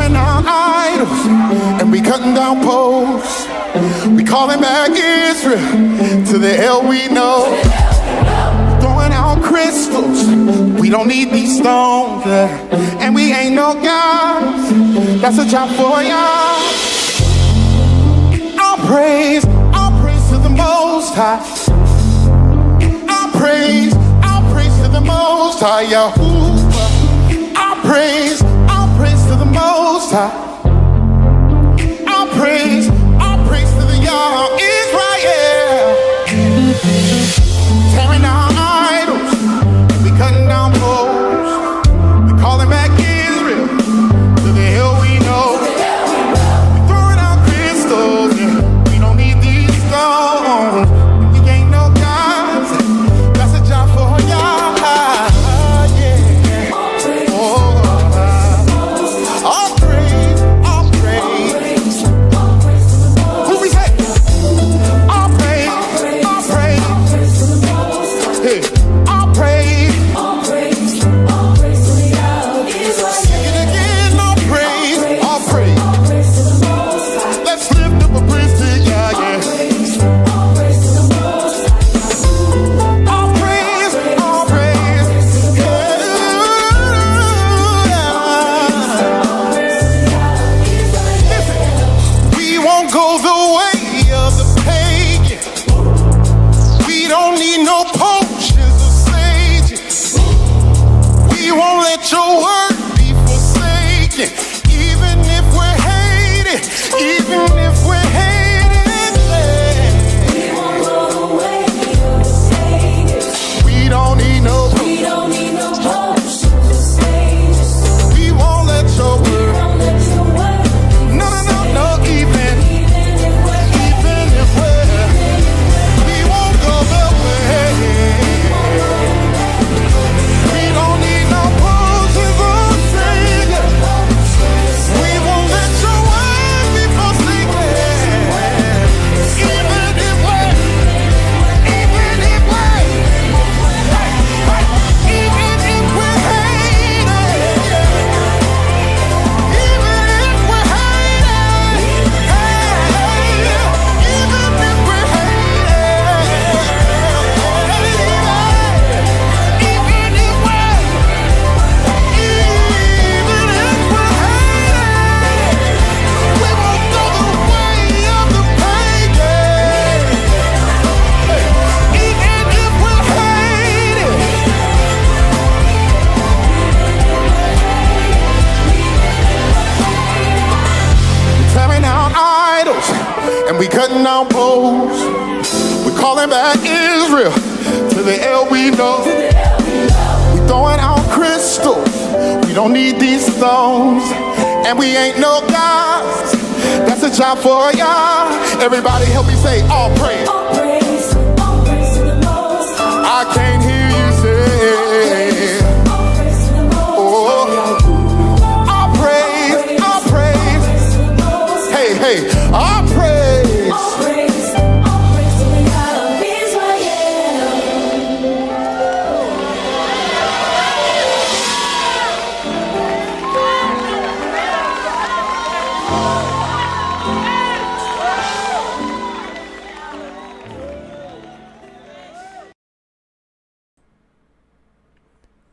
tearing down idols, and we cutting down posts. We calling back Israel to the hell we know. Throwing out crystals, we don't need these stones, and we ain't no gods. That's a job for y'all. All praise to the Most High. All praise to the Most High, Yahuwah. All praise to the Most High. All praise to the Yah Israel. Tearing down idols, we cutting down poles. We calling back Israel to the hell we know. We throwing out crystals, yeah. We don't need these stones. We ain't no gods. That's a job for y'all. Your word be forsaken, even if we're hated, even if we're hated. We won't go the way of the sages. We don't need no potions or stages. We won't let your word. No, even if we're, we won't go the way. We don't need no and we cutting down poles. We're calling back Israel to the hell we know. We throwing out crystals, we don't need these stones, and we ain't no gods. That's a job for y'all. Everybody help me say all praise. All praise to the Most High. I can't hear you say all praise to the Most High. All praise. Hey, all praise.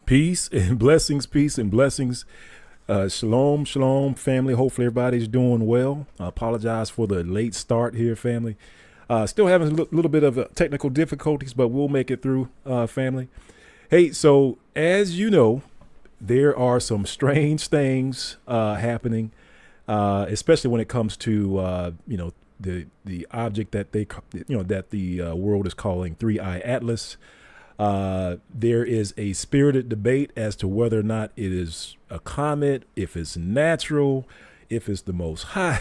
Peace and blessings. Shalom, family. Hopefully everybody's doing well. I apologize for the late start here, family. Still having a little bit of technical difficulties, but we'll make it through, family. Hey, so as you know, there are some strange things happening, especially when it comes to the object that the world is calling 3i Atlas. There is a spirited debate as to whether or not it is a comet, if it's natural, if it's the most high,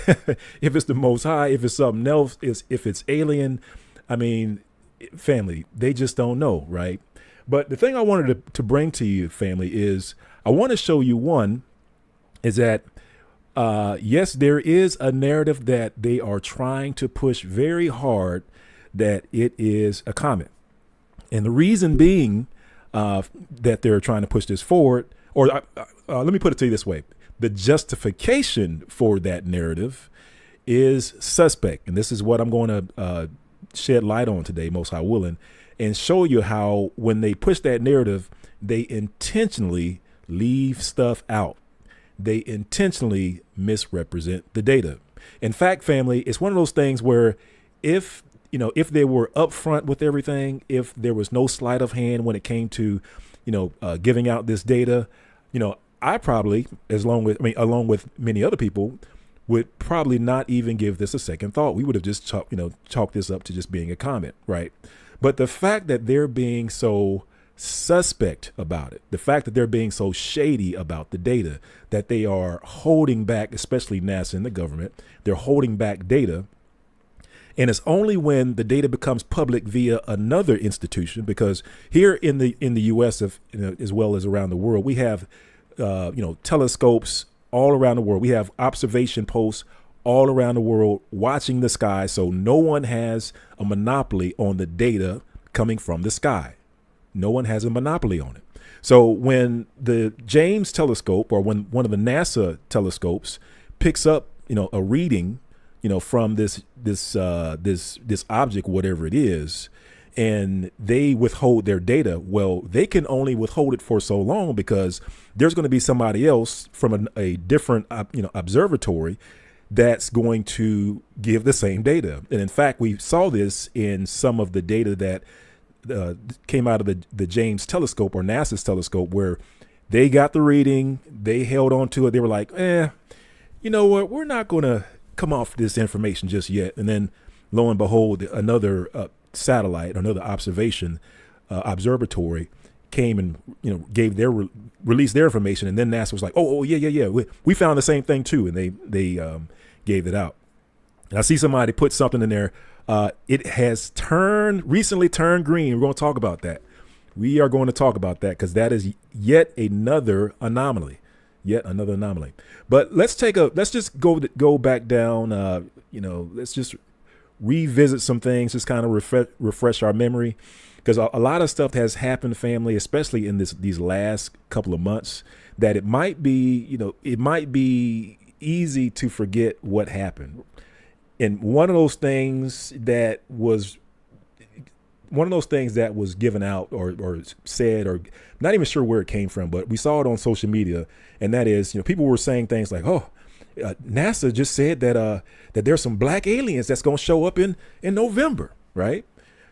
if it's something else, if it's alien. I mean, family, they just don't know, right? But the thing I wanted to bring to you, family, is I want to show you is that yes, there is a narrative that they are trying to push very hard that it is a comet. And the reason being that they're trying to push this forward, or let me put it to you this way. the justification for that narrative is suspect. And this is what I'm going to shed light on today, most high willing, and show you how when they push that narrative, they intentionally leave stuff out. They intentionally misrepresent the data. In fact, family, it's one of those things where if they were upfront with everything, if there was no sleight of hand when it came to, giving out this data, I probably, along with many other people, would probably not even give this a second thought. We would have just chalked this up to just being a comment, right? But the fact that they're being so suspect about it, the fact that they're being so shady about the data, that they are holding back, especially NASA and the government, they're holding back data. And it's only when the data becomes public via another institution, because here in the U.S. As well as around the world, we have telescopes all around the world. We have observation posts all around the world watching the sky, so no one has a monopoly on the data coming from the sky. No one has a monopoly on it. So when the James telescope, or when one of the NASA telescopes picks up, a reading, from this object, whatever it is, and they withhold their data, well, they can only withhold it for so long, because there's going to be somebody else from a different, observatory that's going to give the same data. And in fact, we saw this in some of the data that came out of the James telescope, or NASA's telescope, where they got the reading, they held on to it. They were like, you know what, we're not going to come off this information just yet. And then lo and behold, another satellite, another observatory came and, gave released their information. And then NASA was like, oh yeah. We found the same thing too. And they gave it out. And I see somebody put something in there. It has recently turned green. We're going to talk about that. We are going to talk about that, because that is yet another anomaly. But let's just go back down. Let's just revisit some things, just kind of refresh our memory, because a lot of stuff has happened, family, especially in these last couple of months, that it might be easy to forget what happened. And one of those things that was given out or said, or not even sure where it came from, but we saw it on social media. And that is, people were saying things like, NASA just said that there's some black aliens that's going to show up in November. Right.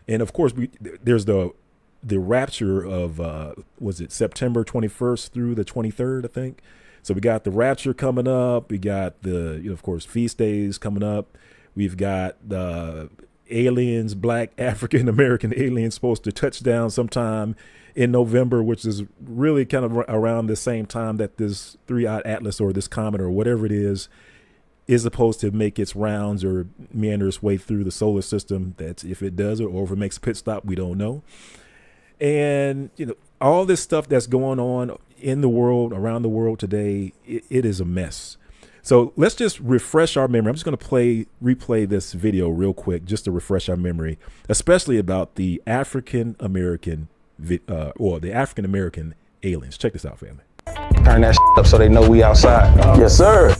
And of course, there's the rapture of, was it September 21st through the 23rd, I think. So we got the rapture coming up. We got the, of course, feast days coming up. We've got the aliens, black African-American aliens, supposed to touch down sometime in November, which is really kind of around the same time that this 3-eyed Atlas, or this comet, or whatever it is supposed to make its rounds or meander its way through the solar system. That's if it does, or if it makes a pit stop, we don't know. And, all this stuff that's going on in the world, around the world today, it is a mess. So let's just refresh our memory. I'm just going to replay this video real quick, just to refresh our memory, especially about the African-American or the African-American aliens. Check this out, family. Turn that up so they know we outside. Yes, sir.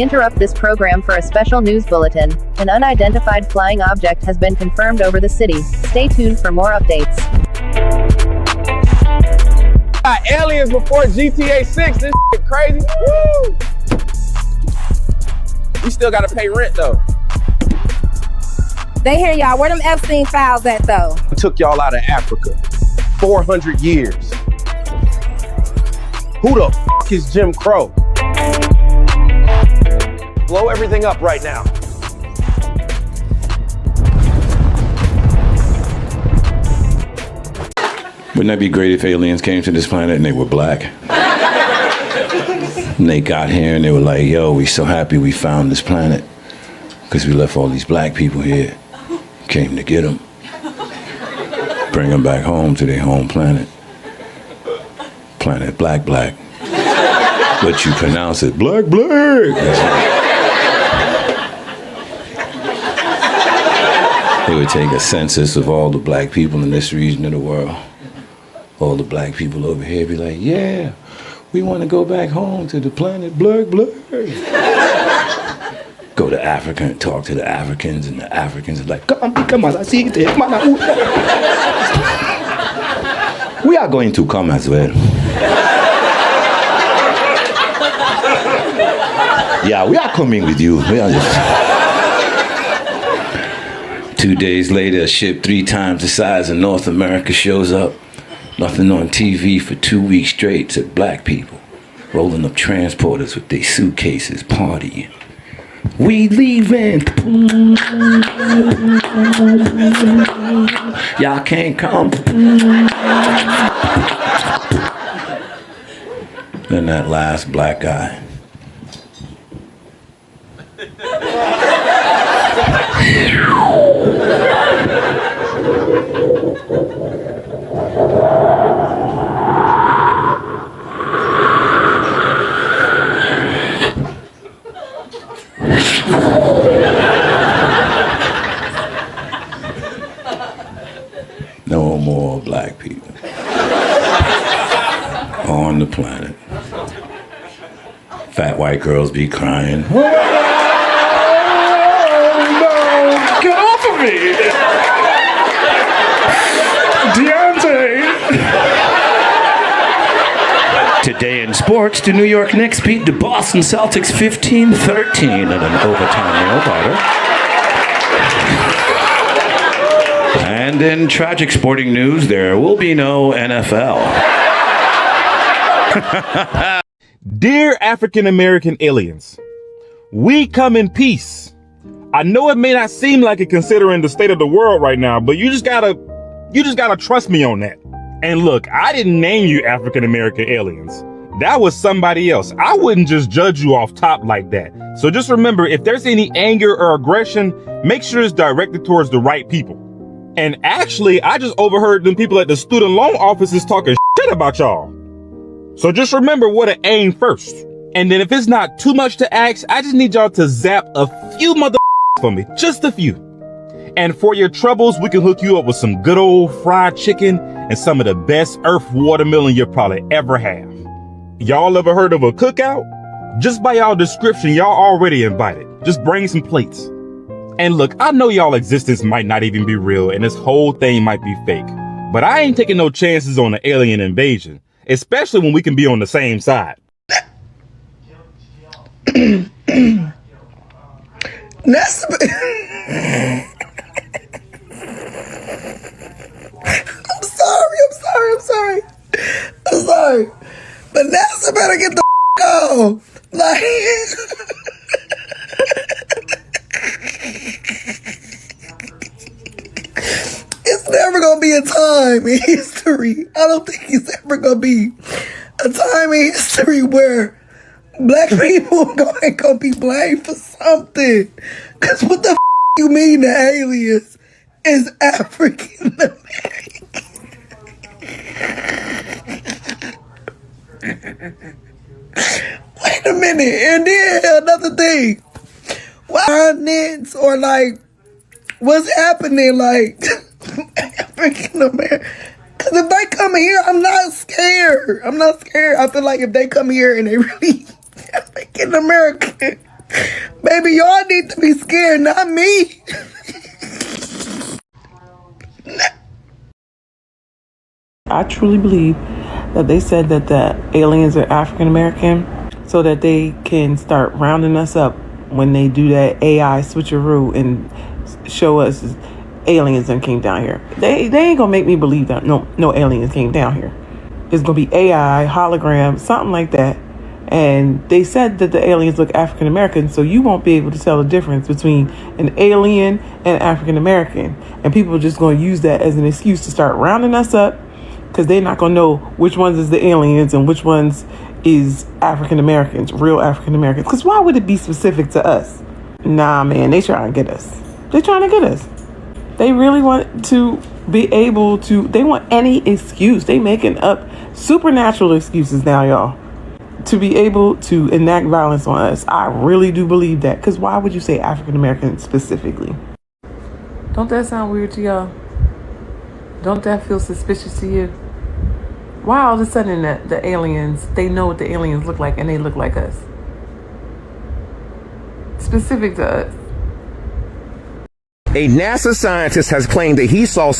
We interrupt this program for a special news bulletin. An unidentified flying object has been confirmed over the city. Stay tuned for more updates. Aliens before GTA 6, this shit crazy. Woo! We still gotta pay rent though. They hear y'all. Where them Epstein files at though? We took y'all out of Africa. 400 years. Who the f is Jim Crow? Blow everything up right now. Wouldn't that be great if aliens came to this planet and they were black? And they got here and they were like, yo, we so happy we found this planet because we left all these black people here. Came to get them. Bring them back home to their home planet. Planet black. But you pronounce it black. They would take a census of all the black people in this region of the world. All the black people over here be like, yeah, we want to go back home to the planet black. Go to Africa and talk to the Africans, and the Africans are like, we are going to come as well. Yeah, we are coming with you. We are just... 2 days later, a ship 3 times the size of North America shows up. Nothing on TV for 2 weeks straight except black people rolling up transporters with their suitcases, partying. We leaving. Y'all can't come. Then that last black guy. No more black people on the planet. Fat white girls be crying. Oh, no, get off of me! Deontay! Today in sports, the New York Knicks beat the Boston Celtics 15-13 in an overtime nail-biter. And in tragic sporting news, there will be no NFL. Dear African American aliens, we come in peace. I know it may not seem like it considering the state of the world right now, but you just gotta trust me on that. And look, I didn't name you African American aliens. That was somebody else. I wouldn't just judge you off top like that. So just remember, if there's any anger or aggression, make sure it's directed towards the right people. And actually, I just overheard them people at the student loan offices talking shit about y'all. So just remember where to aim first. And then if it's not too much to ask, I just need y'all to zap a few mother for me. Just a few. And for your troubles, we can hook you up with some good old fried chicken and some of the best earth watermelon you'll probably ever have. Y'all ever heard of a cookout? Just by y'all description, y'all already invited. Just bring some plates. And look, I know y'all existence might not even be real and this whole thing might be fake, but I ain't taking no chances on an alien invasion, especially when we can be on the same side. That's I'm sorry. But NASA better get the off. Like it's never gonna be a time in history. I don't think it's ever gonna be a time in history where black people ain't gonna be blamed for something. Cause what the you mean the aliens is African American? Wait a minute, and then another thing. Why nits or like what's happening like African American? Cause if they come here, I'm not scared. I feel like if they come here and they really African American, Baby, y'all need to be scared, not me. I truly believe that they said that the aliens are African American so that they can start rounding us up when they do that AI switcheroo and show us aliens and came down here. They ain't gonna make me believe that no aliens came down here. It's gonna be AI, hologram, something like that. And they said that the aliens look African American, so you won't be able to tell the difference between an alien and African American. And people are just gonna use that as an excuse to start rounding us up, because they're not gonna know which ones is the aliens and which ones is African Americans, real African Americans. Because why would it be specific to us? Nah, man, they trying to get us. They trying to get us. They really want to be able to, they want any excuse. They making up supernatural excuses now, y'all, to be able to enact violence on us. I really do believe that. Because why would you say African American specifically? Don't that sound weird to y'all? Don't that feel suspicious to you? Why all of a sudden the aliens, they know what the aliens look like and they look like us? Specific to us. A NASA scientist has claimed that he saw...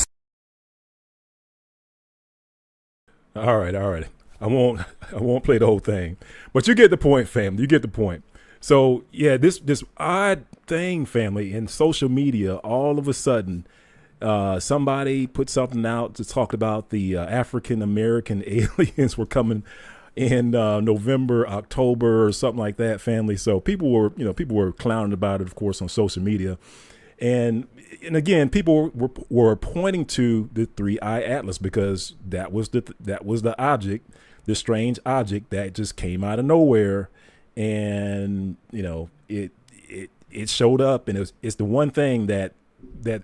All right. I won't play the whole thing, but you get the point, family. You get the point. So yeah, this odd thing, family, in social media, all of a sudden, somebody put something out to talk about the African American aliens were coming in November, October, or something like that, family. So people were clowning about it, of course, on social media. And again, people were pointing to the 3-eye atlas because that was the object, the strange object that just came out of nowhere, and it showed up, and it's the one thing that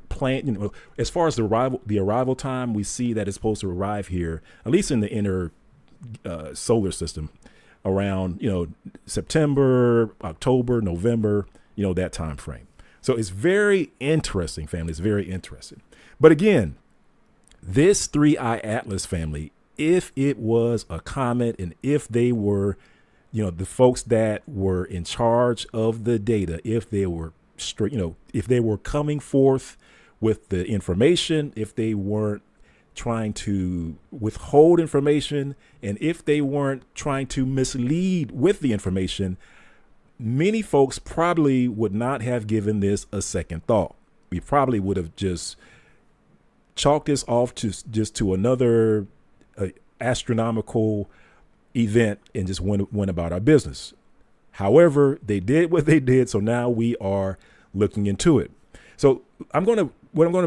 plane, as far as the arrival time, we see that it's supposed to arrive here, at least in the inner solar system, around September, October, November, that time frame. So it's very interesting, family. It's very interesting. But again, this 3-eye atlas, family, if it was a comet and if they were, the folks that were in charge of the data, if they were straight, if they were coming forth with the information, if they weren't trying to withhold information, and if they weren't trying to mislead with the information, many folks probably would not have given this a second thought. We probably would have just chalked this off to another astronomical event and just went about our business. However, they did what they did, so now we are looking into it. So what I'm going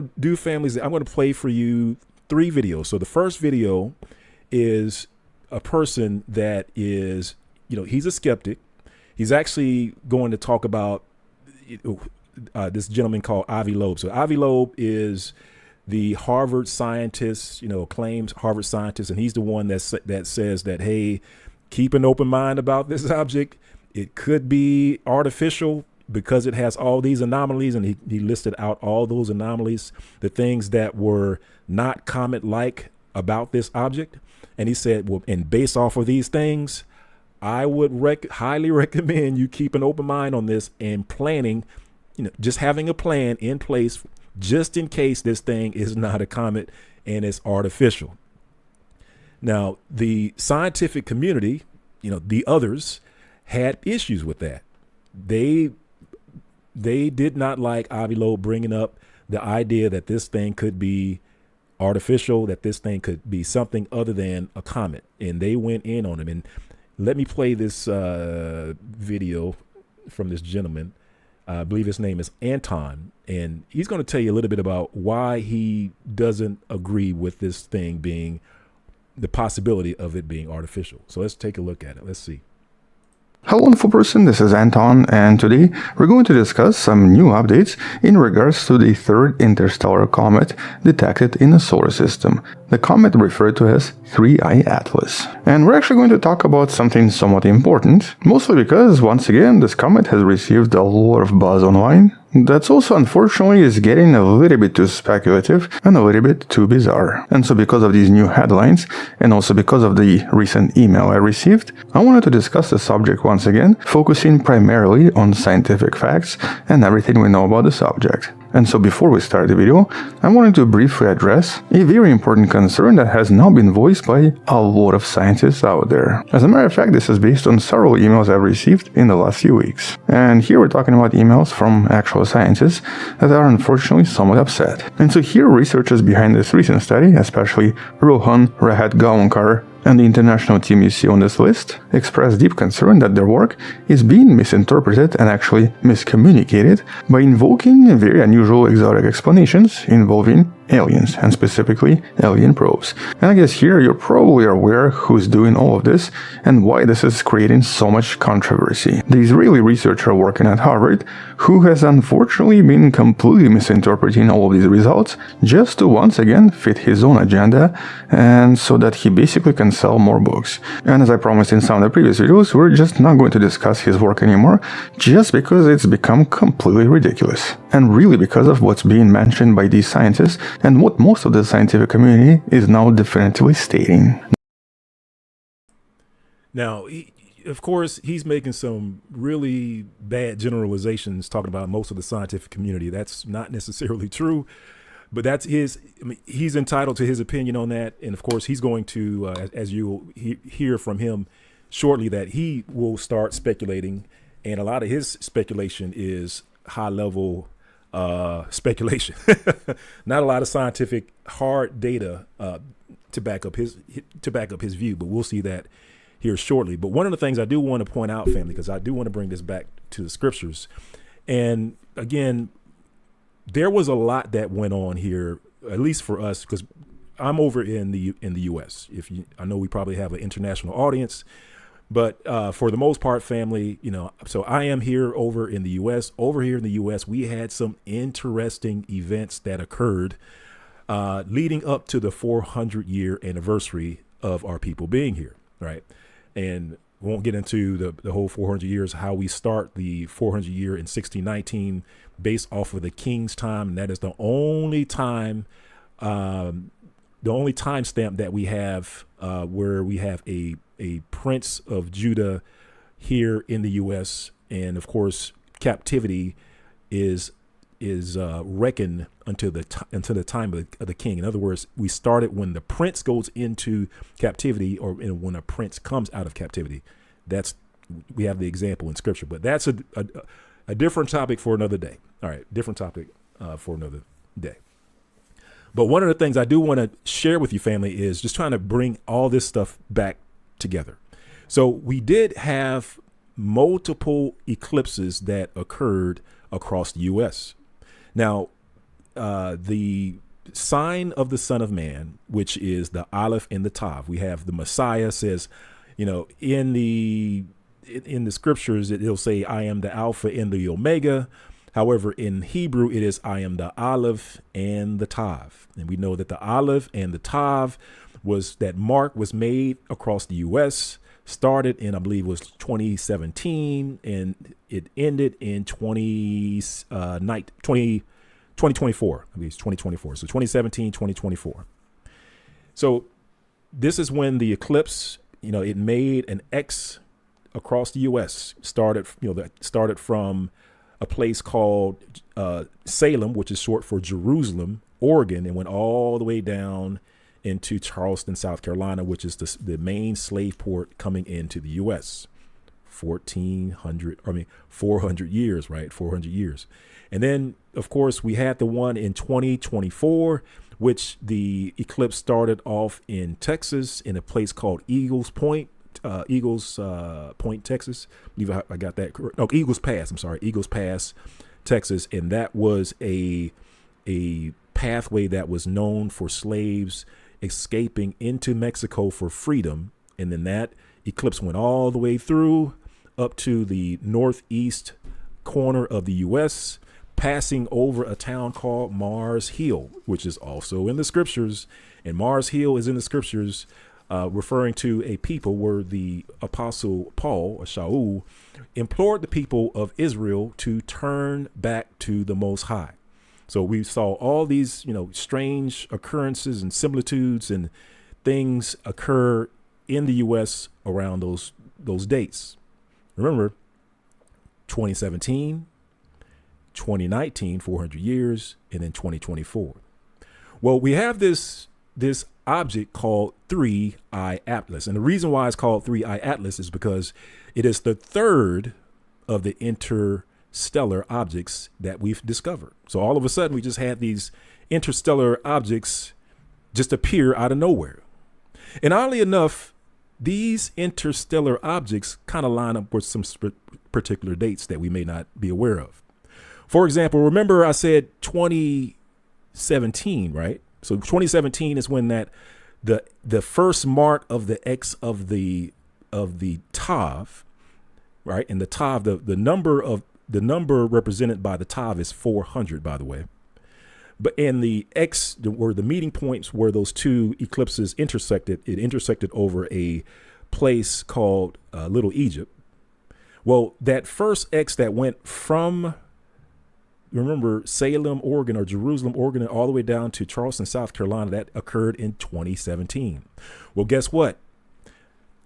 to do, families, I'm going to play for you 3 videos. So the first video is a person that is, he's a skeptic. He's actually going to talk about this gentleman called Avi Loeb. So Avi Loeb is the Harvard scientist, claims Harvard scientist, and he's the one that says that, hey, keep an open mind about this object. It could be artificial because it has all these anomalies, and he listed out all those anomalies, the things that were not comet-like about this object. And he said, well, and based off of these things, I would highly recommend you keep an open mind on this and planning, just having a plan in place just in case this thing is not a comet and it's artificial. Now, the scientific community, the others, had issues with that. They did not like Avi Loeb bringing up the idea that this thing could be artificial, that this thing could be something other than a comet, and they went in on him. And let me play this video from this gentleman. I believe his name is Anton, and he's going to tell you a little bit about why he doesn't agree with this thing being, the possibility of it being artificial. So let's take a look at it. Let's see. Hello wonderful person, this is Anton, and today we're going to discuss some new updates in regards to the third interstellar comet detected in the solar system, the comet referred to as 3-eye atlas. And we're actually going to talk about something somewhat important, mostly because, once again, this comet has received a lot of buzz online That's also unfortunately is getting a little bit too speculative and a little bit too bizarre. And so because of these new headlines, and also because of the recent email I received, I wanted to discuss the subject once again, focusing primarily on scientific facts and everything we know about the subject. And so before we start the video, I wanted to briefly address a very important concern that has now been voiced by a lot of scientists out there. As a matter of fact, this is based on several emails I've received in the last few weeks. And here we're talking about emails from actual scientists that are unfortunately somewhat upset. And so here researchers behind this recent study, especially Rohan Rahat-Gaonkar and the international team you see on this list, express deep concern that their work is being misinterpreted and actually miscommunicated by invoking very unusual exotic explanations involving aliens, and specifically alien probes. And I guess here you're probably aware who's doing all of this and why this is creating so much controversy. The Israeli researcher working at Harvard, who has unfortunately been completely misinterpreting all of these results just to once again fit his own agenda, and so that he basically can sell more books. And as I promised in some of the previous videos, we're just not going to discuss his work anymore, just because it's become completely ridiculous. And really because of what's being mentioned by these scientists and what most of the scientific community is now definitively stating. Now, of course, he's making some really bad generalizations talking about most of the scientific community. That's not necessarily true, but that's his, I mean, he's entitled to his opinion on that. And of course, he's going to, as you'll hear from him shortly, that he will start speculating. And a lot of his speculation is high level speculation, not a lot of scientific hard data to back up his view, but we'll see that here shortly. But one of the things I do want to point out, family, because I do want to bring this back to the scriptures, and again, there was a lot that went on here, at least for us, because I'm over in the U.S. I know we probably have an international audience. But for the most part, family, so I am here over in the U.S. Over here in the U.S., we had some interesting events that occurred leading up to the 400-year anniversary of our people being here, right? And we won't get into the whole 400 years, how we start the 400 year in 1619 based off of the king's time. And that is the only time, timestamp that we have where we have a prince of Judah here in the U.S. And of course, captivity is reckoned until the time of the king. In other words, we started when the prince goes into captivity, or when a prince comes out of captivity. We have the example in scripture, but that's a different topic for another day. All right, different topic for another day. But one of the things I do want to share with you, family, is just trying to bring all this stuff back together. So we did have multiple eclipses that occurred across the U.S. Now, the sign of the Son of Man, which is the Aleph and the Tav, we have the Messiah says, in the scriptures, it'll say, I am the Alpha and the Omega. However, in Hebrew, it is I am the Aleph and the Tav. And we know that the Aleph and the Tav was that mark was made across the U.S., started in, I believe, was 2017, and it ended in 2024. I believe it's 2024. So 2017, 2024. So this is when the eclipse, it made an X across the U.S. Started from a place called Salem, which is short for Jerusalem, Oregon, and went all the way down into Charleston, South Carolina, which is the main slave port coming into the U.S. 400 years, right? 400 years. And then, of course, we had the one in 2024, which the eclipse started off in Texas in a place called Eagles Point, Texas. I believe I got that correct. No, Eagles Pass. I'm sorry, Eagles Pass, Texas. And that was a pathway that was known for slaves escaping into Mexico for freedom. And then that eclipse went all the way through up to the northeast corner of the U.S., passing over a town called Mars Hill, which is also in the scriptures. And Mars Hill is in the scriptures referring to a people where the apostle Paul, or Shaul, implored the people of Israel to turn back to the Most High. So we saw all these, strange occurrences and similitudes and things occur in the U.S. around those dates. Remember, 2017, 2019, 400 years, and then 2024. Well, we have this object called 3I Atlas. And the reason why it's called 3I Atlas is because it is the third of the interstellar objects that we've discovered. So all of a sudden, we just had these interstellar objects just appear out of nowhere. And oddly enough, these interstellar objects kind of line up with some particular dates that we may not be aware of. For example, remember I said 2017, right? So 2017 is when that the first mark of the X of the Tav, right? And the Tav, the number represented by the Tav is 400, by the way. But in the X, where the meeting points where those two eclipses intersected, it intersected over a place called Little Egypt. Well, that first X that went from, remember, Salem, Oregon, or Jerusalem, Oregon, all the way down to Charleston, South Carolina, that occurred in 2017. Well, guess what?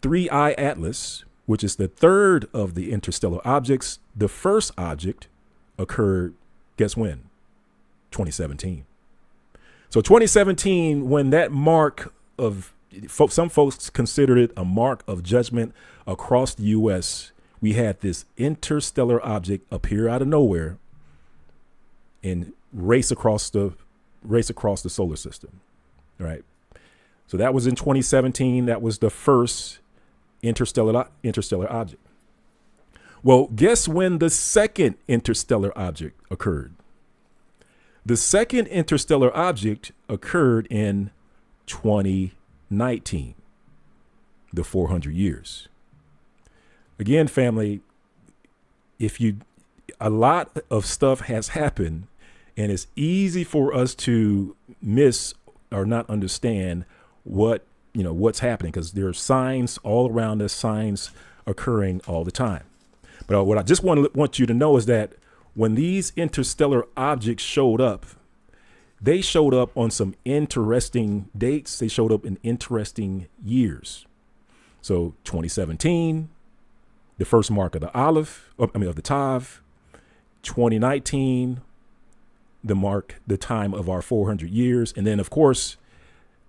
3I Atlas, which is the third of the interstellar objects, the first object occurred, guess when? 2017. So 2017, when that mark of, some folks considered it a mark of judgment across the U.S., we had this interstellar object appear out of nowhere and race across the solar system, right? So that was in 2017. That was the first interstellar object. Well, guess when the second interstellar object occurred? The second interstellar object occurred in 2019, the 400 years. Again, family, a lot of stuff has happened, and it's easy for us to miss or not understand what's happening, because there are signs all around us, signs occurring all the time. But what I just want you to know is that when these interstellar objects showed up, they showed up on some interesting dates. They showed up in interesting years. So 2017, the first mark of the Tav. 2019, the time of our 400 years. And then, of course,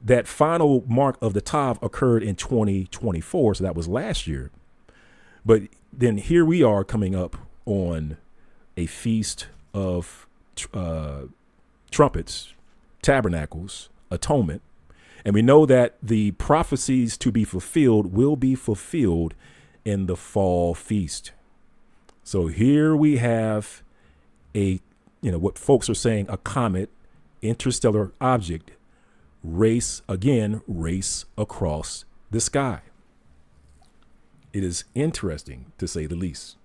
that final mark of the Tav occurred in 2024. So that was last year. But then here we are coming up on a feast of trumpets, tabernacles, atonement. And we know that the prophecies to be fulfilled will be fulfilled in the fall feast. So here we have what folks are saying, a comet, interstellar object, race across the sky. It is interesting, to say the least.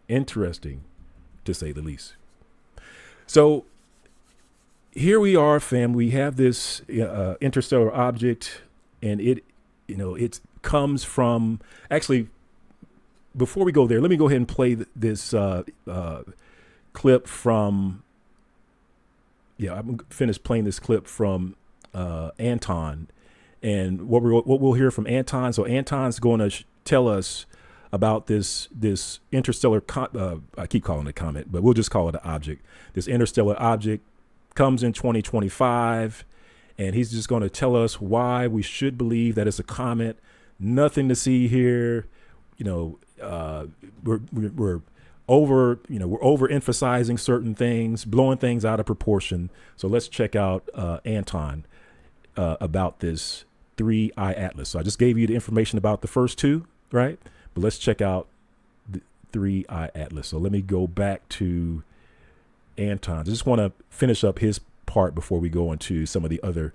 Interesting, to say the least. So here we are, fam. We have this interstellar object, and it comes from, actually, before we go there, let me go ahead and play this clip from, I'm finished playing this clip from Anton, and what we'll hear from Anton. So Anton's going to tell us about this interstellar, I keep calling it a comet, but we'll just call it an object. This interstellar object comes in 2025, and he's just going to tell us why we should believe that it's a comet. Nothing to see here. We're overemphasizing certain things, blowing things out of proportion. So let's check out Anton about this 3I Atlas. So I just gave you the information about the first two, right? But let's check out the 3I Atlas. So let me go back to Anton. I just want to finish up his part before we go into some of the other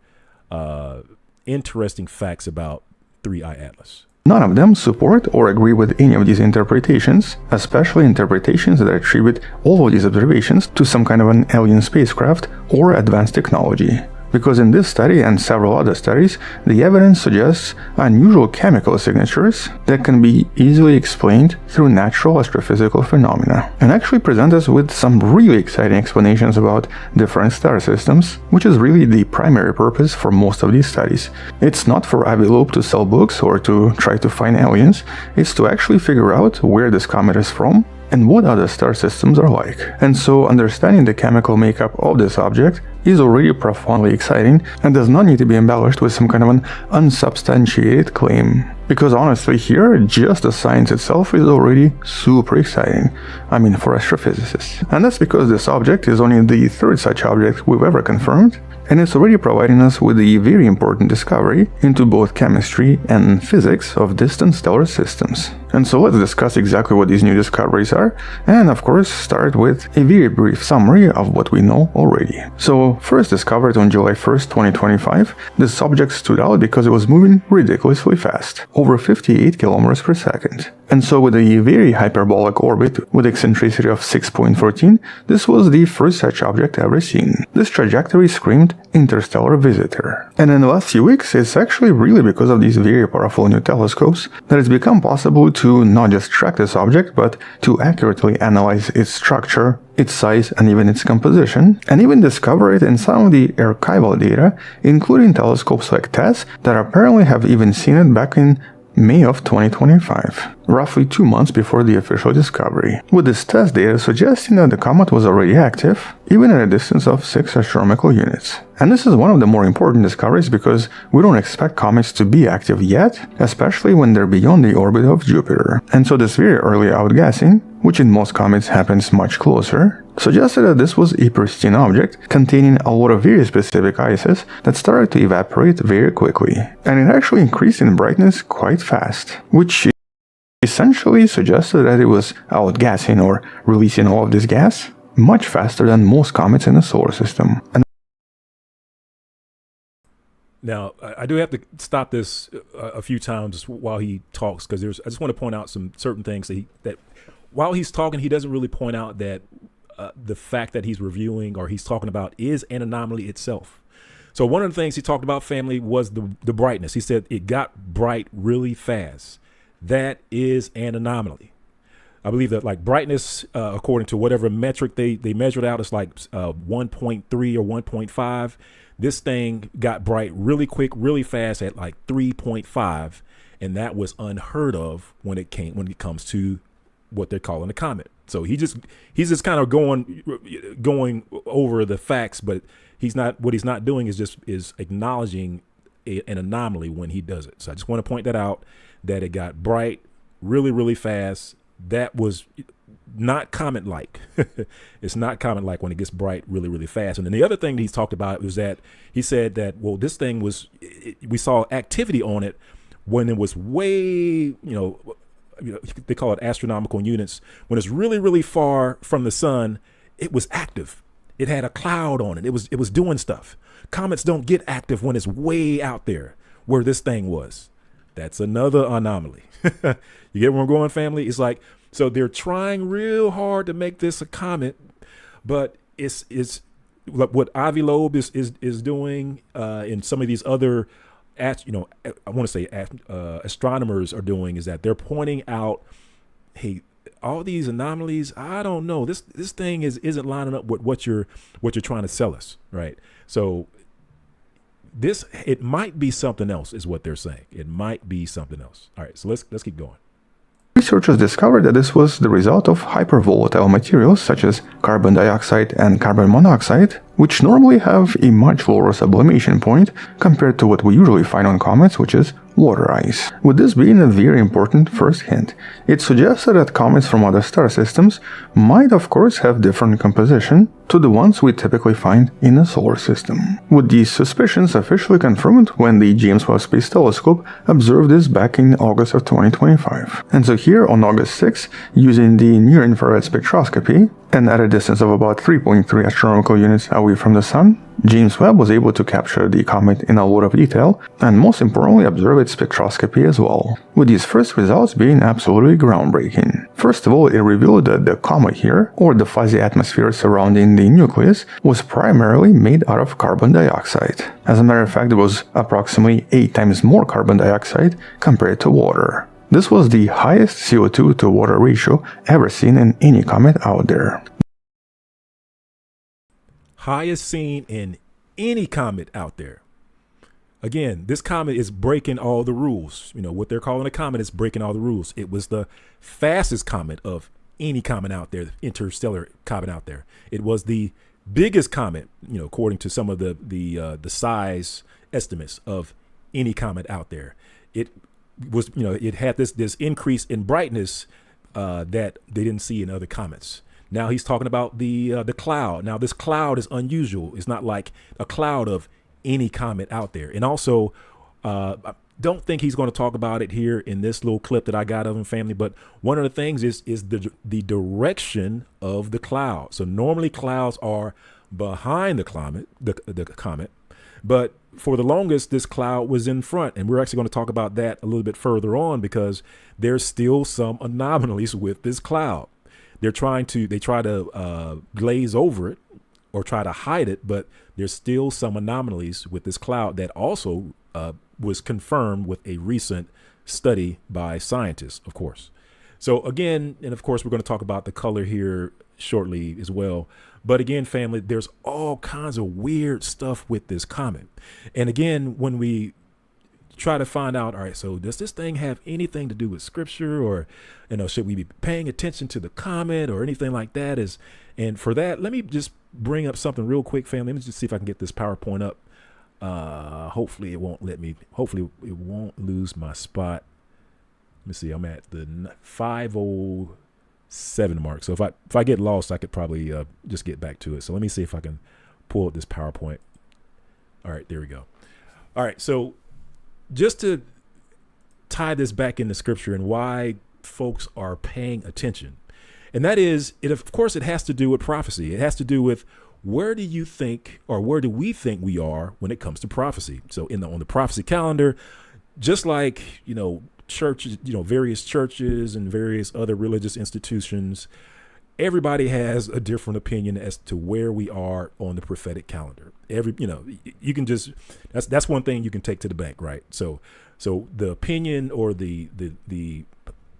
interesting facts about 3I Atlas. None of them support or agree with any of these interpretations, especially interpretations that attribute all of these observations to some kind of an alien spacecraft or advanced technology. because in this study and several other studies, the evidence suggests unusual chemical signatures that can be easily explained through natural astrophysical phenomena, and actually present us with some really exciting explanations about different star systems, which is really the primary purpose for most of these studies. It's not for Avi Loeb to sell books or to try to find aliens, it's to actually figure out where this comet is from and what other star systems are like. And so understanding the chemical makeup of this object is already profoundly exciting and does not need to be embellished with some kind of an unsubstantiated claim. Because honestly here, just the science itself is already super exciting. I mean, for astrophysicists. And that's because this object is only the third such object we've ever confirmed, and it's already providing us with a very important discovery into both chemistry and physics of distant stellar systems. And so let's discuss exactly what these new discoveries are, and of course start with a very brief summary of what we know already. So first discovered on July 1st, 2025, this object stood out because it was moving ridiculously fast, over 58 kilometers per second. And so with a very hyperbolic orbit with eccentricity of 6.14, this was the first such object ever seen. This trajectory screamed interstellar visitor. And in the last few weeks, it's actually really because of these very powerful new telescopes that it's become possible to not just track this object, but to accurately analyze its structure, its size, and even its composition, and even discover it in some of the archival data, including telescopes like TESS that apparently have even seen it back in May of 2025, roughly 2 months before the official discovery, with this TESS data suggesting that the comet was already active, even at a distance of 6 astronomical units. And this is one of the more important discoveries because we don't expect comets to be active yet, especially when they're beyond the orbit of Jupiter. And so this very early outgassing, which in most comets happens much closer, suggested that this was a pristine object containing a lot of very specific ices that started to evaporate very quickly. And it actually increased in brightness quite fast, which essentially suggested that it was outgassing or releasing all of this gas much faster than most comets in the solar system. And now, I do have to stop this a few times while he talks, because I just want to point out some certain things that while he's talking, he doesn't really point out that the fact that he's reviewing or he's talking about is an anomaly itself. So one of the things he talked about, family, was the brightness. He said it got bright really fast. That is an anomaly. I believe that like brightness, according to whatever metric they measured out, it's like 1.3 or 1.5. This thing got bright really quick, really fast at like 3.5, and that was unheard of when it comes to what they're calling a comet. So he's just kind of going over the facts, but what he's not doing is acknowledging an anomaly when he does it. So I just want to point that out, that it got bright really, really fast. That was not comet-like. It's not comet-like when it gets bright really, really fast. And then the other thing that he's talked about was that he said that, well, this thing we saw activity on it when it was way, they call it astronomical units. When it's really, really far from the sun, it was active. It had a cloud on it. It was doing stuff. Comets don't get active when it's way out there, where this thing was. That's another anomaly. You get where I'm going, family? It's like, so they're trying real hard to make this a comet, but it's what Avi Loeb is doing, and some of these other, I want to say astronomers are doing, is that they're pointing out, hey, all these anomalies, I don't know, this thing isn't lining up with what you're trying to sell us, right? So it might be something else, is what they're saying. It might be something else. All right, so let's keep going. Researchers discovered that this was the result of hypervolatile materials such as carbon dioxide and carbon monoxide, which normally have a much lower sublimation point compared to what we usually find on comets, which is water ice. With this being a very important first hint, it suggested that comets from other star systems might of course have different composition to the ones we typically find in the solar system. With these suspicions officially confirmed when the James Webb Space Telescope observed this back in August of 2025. And so here on August 6, using the near-infrared spectroscopy, And at a distance of about 3.3 astronomical units away from the Sun, James Webb was able to capture the comet in a lot of detail, and most importantly observe its spectroscopy as well, with these first results being absolutely groundbreaking. First of all, it revealed that the comet here, or the fuzzy atmosphere surrounding the nucleus, was primarily made out of carbon dioxide. As a matter of fact, it was approximately 8 times more carbon dioxide compared to water. This was the highest CO2 to water ratio ever seen in any comet out there. Highest seen in any comet out there. Again, this comet is breaking all the rules. You know, what they're calling a comet is breaking all the rules. It was the fastest comet of any comet out there, interstellar comet out there. It was the biggest comet, you know, according to some of the size estimates of any comet out there. It was, you know, it had this increase in brightness that they didn't see in other comets. Now he's talking about the cloud. Now this cloud is unusual. It's not like a cloud of any comet out there. And also, I don't think he's going to talk about it here in this little clip that I got of him, family. But one of the things is the direction of the cloud. So normally clouds are behind the comet, but for the longest, this cloud was in front. And we're actually going to talk about that a little bit further on, because there's still some anomalies with this cloud. They try to glaze over it or try to hide it, but there's still some anomalies with this cloud that also was confirmed with a recent study by scientists, of course. So again, and of course, we're going to talk about the color here shortly as well. But again, family, there's all kinds of weird stuff with this comet. And again, when we try to find out, all right, so does this thing have anything to do with scripture, or, you know, should we be paying attention to the comet or anything like that? And for that, let me just bring up something real quick, family. Let me just see if I can get this PowerPoint up. Hopefully it won't lose my spot. Let me see, I'm at the 5:07 mark. So if I get lost, I could probably just get back to it. So let me see if I can pull up this PowerPoint. All right, there we go. All right, so just to tie this back into scripture and why folks are paying attention. And that is, of course, it has to do with prophecy. It has to do with where do you think, or where do we think we are when it comes to prophecy? So on the prophecy calendar, just like, you know, churches, you know, various churches and various other religious institutions, everybody has a different opinion as to where we are on the prophetic calendar. You can just, that's one thing you can take to the bank, right? So the opinion or the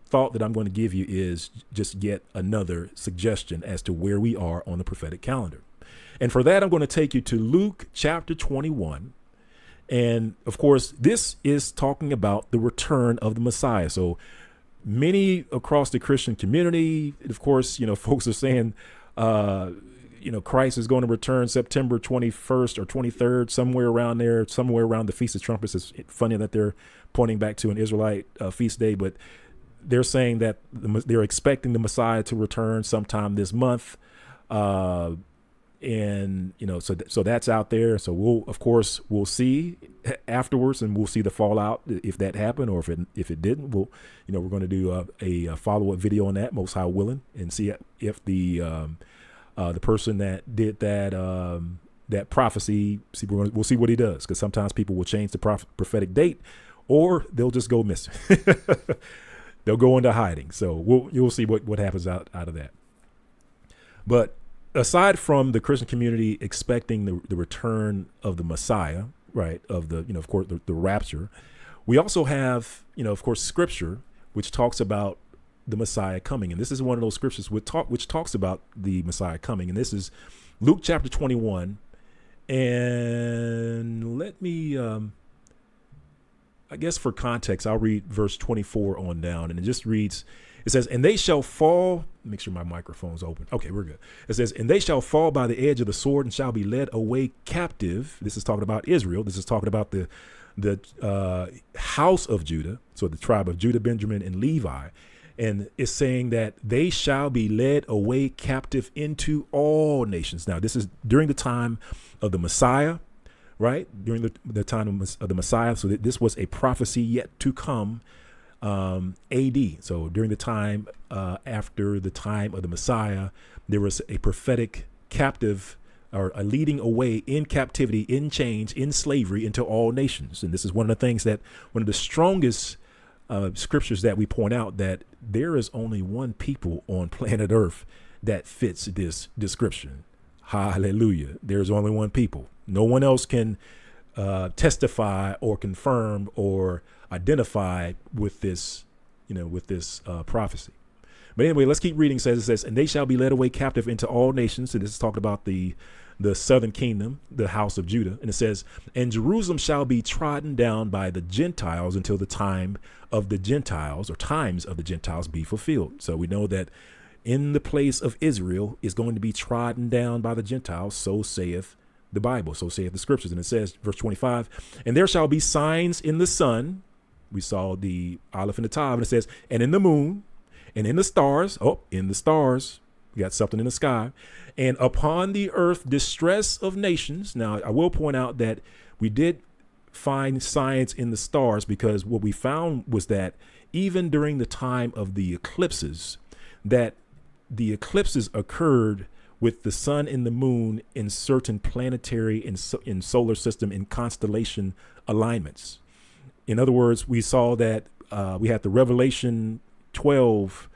thought that I'm going to give you is just yet another suggestion as to where we are on the prophetic calendar. And for that, I'm going to take you to Luke chapter 21. And of course, this is talking about the return of the Messiah. So many across the Christian community, of course, you know, folks are saying, you know, Christ is going to return September 21st or 23rd, somewhere around there, somewhere around the Feast of Trumpets. It's funny that they're pointing back to an Israelite feast day, but they're saying that they're expecting the Messiah to return sometime this month. And, you know, so that's out there. So we'll see afterwards, and we'll see the fallout if that happened, or if it didn't. We're going to do a follow-up video on that, most high willing, and see if the person that did that prophecy, we'll see what he does, because sometimes people will change the prophetic date, or they'll just go missing. They'll go into hiding. So you'll see what happens out of that. But aside from the Christian community expecting the return of the Messiah, right, of the, you know, of course, the rapture, we also have, you know, of course, scripture, which talks about the Messiah coming. And this is one of those scriptures which talks about the Messiah coming. And this is Luke chapter 21. And let me, I guess for context, I'll read verse 24 on down. And it just reads, it says, and they shall fall, make sure my microphone's open. Okay, we're good. It says, and they shall fall by the edge of the sword and shall be led away captive. This is talking about Israel. This is talking about the house of Judah. So the tribe of Judah, Benjamin, and Levi. And it's saying that they shall be led away captive into all nations. Now, this is during the time of the Messiah, right? During the time of the Messiah. So this was a prophecy yet to come. AD. So during the time after the time of the Messiah, there was a prophetic captive or a leading away in captivity, in chains, in slavery into all nations. And this is one of the things that one of the strongest scriptures that we point out, that there is only one people on planet Earth that fits this description. Hallelujah. There's only one people. No one else can testify or confirm or identify with this, prophecy. But anyway, let's keep reading. It says, and they shall be led away captive into all nations. So this is talking about the southern kingdom, the house of Judah. And it says, and Jerusalem shall be trodden down by the Gentiles until the time of the Gentiles, or times of the Gentiles, be fulfilled. So we know that in the place of Israel is going to be trodden down by the Gentiles. So saith the Bible, so saith the scriptures. And it says, verse 25, and there shall be signs in the sun. We saw the Aleph and the Tav, and it says, and in the moon, and in the stars. Oh, in the stars, we got something in the sky. And upon the earth, distress of nations. Now, I will point out that we did find signs in the stars, because what we found was that even during the time of the eclipses, that the eclipses occurred with the sun and the moon in certain planetary and in solar system and constellation alignments. In other words, we saw that we had the Revelation 12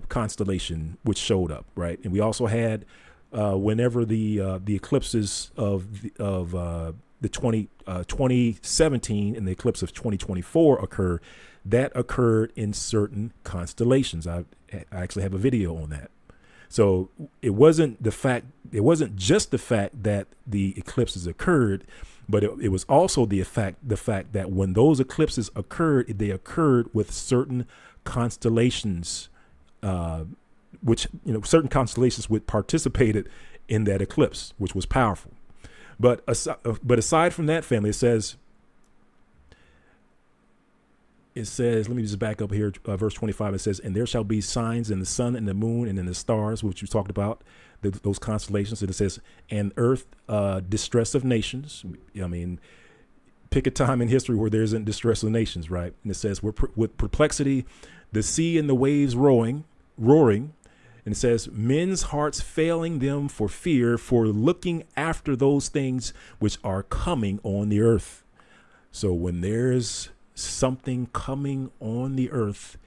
constellation, which showed up, right? And we also had whenever the eclipses of the 2017 and the eclipse of 2024 occurred, that occurred in certain constellations. I actually have a video on that. So it wasn't just the fact that the eclipses occurred, but it was also the fact that when those eclipses occurred, they occurred with certain constellations, which certain constellations would participated in that eclipse, which was powerful. But aside from that, family, it says, let me just back up here, verse 25. It says, and there shall be signs in the sun and the moon and in the stars, which you talked about, those constellations. And it says, and earth, distress of nations. I mean, pick a time in history where there isn't distress of nations, right? And it says, with perplexity, the sea and the waves roaring. And it says, men's hearts failing them for fear, for looking after those things which are coming on the earth. So when there's something coming on the earth,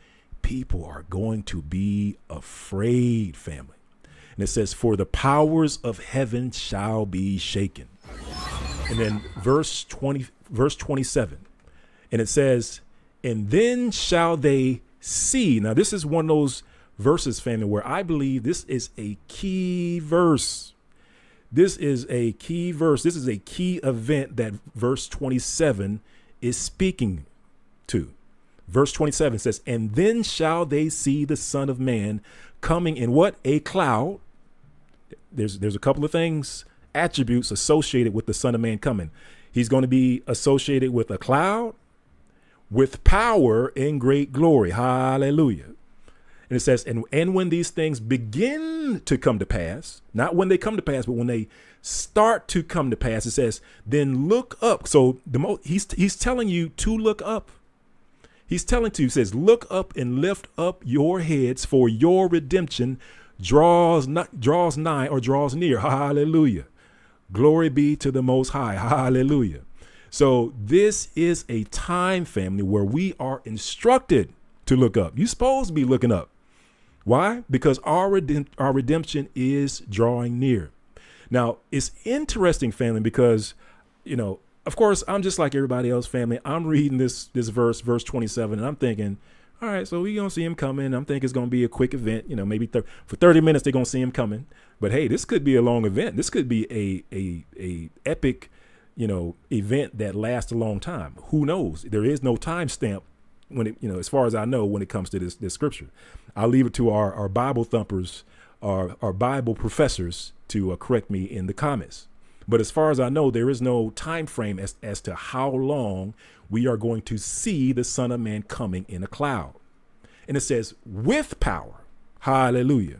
people are going to be afraid, family. And it says, for the powers of heaven shall be shaken. And then verse 27, and it says, and then shall they see. Now, this is one of those verses, family, where I believe this is a key verse. This is a key verse. This is a key event that verse 27 is speaking to. Verse 27 says, and then shall they see the Son of Man coming in what? A cloud. There's a couple of things, attributes associated with the Son of Man coming. He's going to be associated with a cloud, with power and great glory. Hallelujah. And it says, and when these things begin to come to pass, not when they come to pass, but when they start to come to pass, it says, then look up. So he's telling you to look up. He's telling you, he says, look up and lift up your heads, for your redemption draws nigh, or draws near. Hallelujah. Glory be to the Most High. Hallelujah. So this is a time, family, where we are instructed to look up. You're supposed to be looking up. Why? Because our redemption is drawing near. Now, it's interesting, family, because, of course, I'm just like everybody else, family. I'm reading this verse 27, and I'm thinking, all right, so we're going to see him coming. I'm thinking it's going to be a quick event. Maybe for 30 minutes, they're going to see him coming. But hey, this could be a long event. This could be a epic, event that lasts a long time. Who knows? There is no timestamp when it, as far as I know, when it comes to this scripture. I'll leave it to our Bible thumpers, our Bible professors to correct me in the comments. But as far as I know, there is no time frame as to how long we are going to see the Son of Man coming in a cloud. And it says with power. Hallelujah.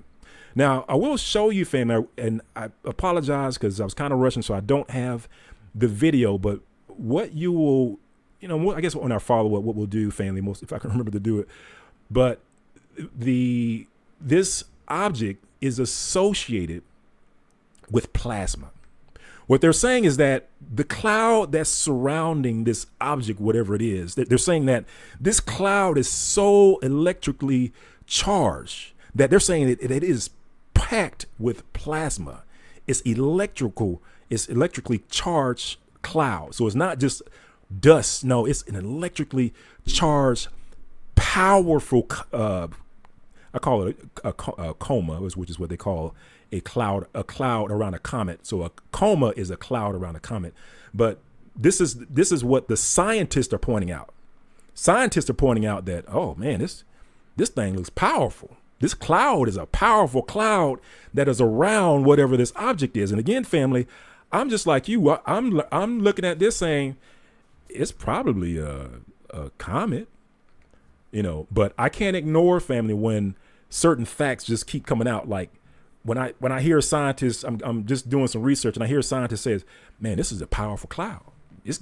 Now, I will show you, family, and I apologize because I was kind of rushing, so I don't have the video. But what you will I guess on our follow-up, what we'll do, family, most if I can remember to do it, but this object is associated with plasma. What they're saying is that the cloud that's surrounding this object, whatever it is, they're saying that this cloud is so electrically charged that they're saying that it is packed with plasma. It's electrically charged cloud. So it's not just dust. No, it's an electrically charged, powerful, I call it a coma, which is what they call a cloud around a comet. So a coma is a cloud around a comet. But this is what the scientists are pointing out. Scientists are pointing out that, oh man, this thing looks powerful. This cloud is a powerful cloud that is around whatever this object is. And again, family, I'm just like you. I'm looking at this saying it's probably a comet, but I can't ignore, family, when certain facts just keep coming out. Like when I hear a scientist, I'm just doing some research and I hear a scientist says, man, this is a powerful cloud. It's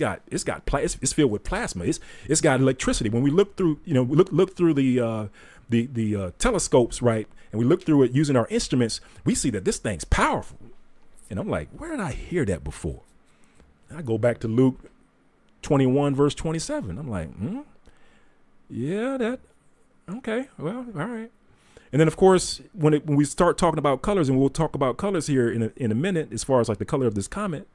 filled with plasma. It's got electricity. When we look through, look through the telescopes, right, and we look through it using our instruments, we see that this thing's powerful. And I'm like, where did I hear that before? And I go back to Luke 21 verse 27. I'm like, okay, well, all right. And then of course, when we start talking about colors, and we'll talk about colors here in a minute, as far as like the color of this comet,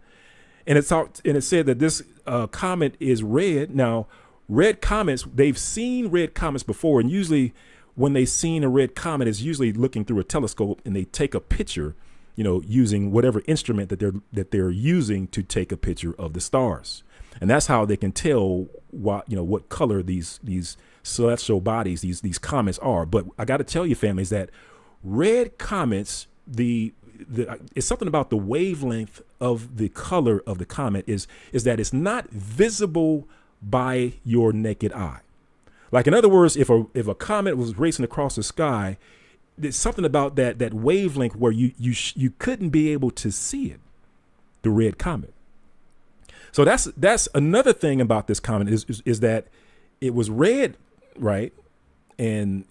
and it said that this comet is red. Now, red comets, they've seen red comets before, and usually when they've seen a red comet, it's usually looking through a telescope, and they take a picture, using whatever instrument that they're using to take a picture of the stars, and that's how they can tell what color these celestial bodies, these comets are. But I got to tell you, families, that red comets, it's something about the wavelength of the color of the comet is that it's not visible by your naked eye. Like, in other words, if a comet was racing across the sky, there's something about that wavelength where you couldn't be able to see it, the red comet. So that's another thing about this comet is that it was red, right? And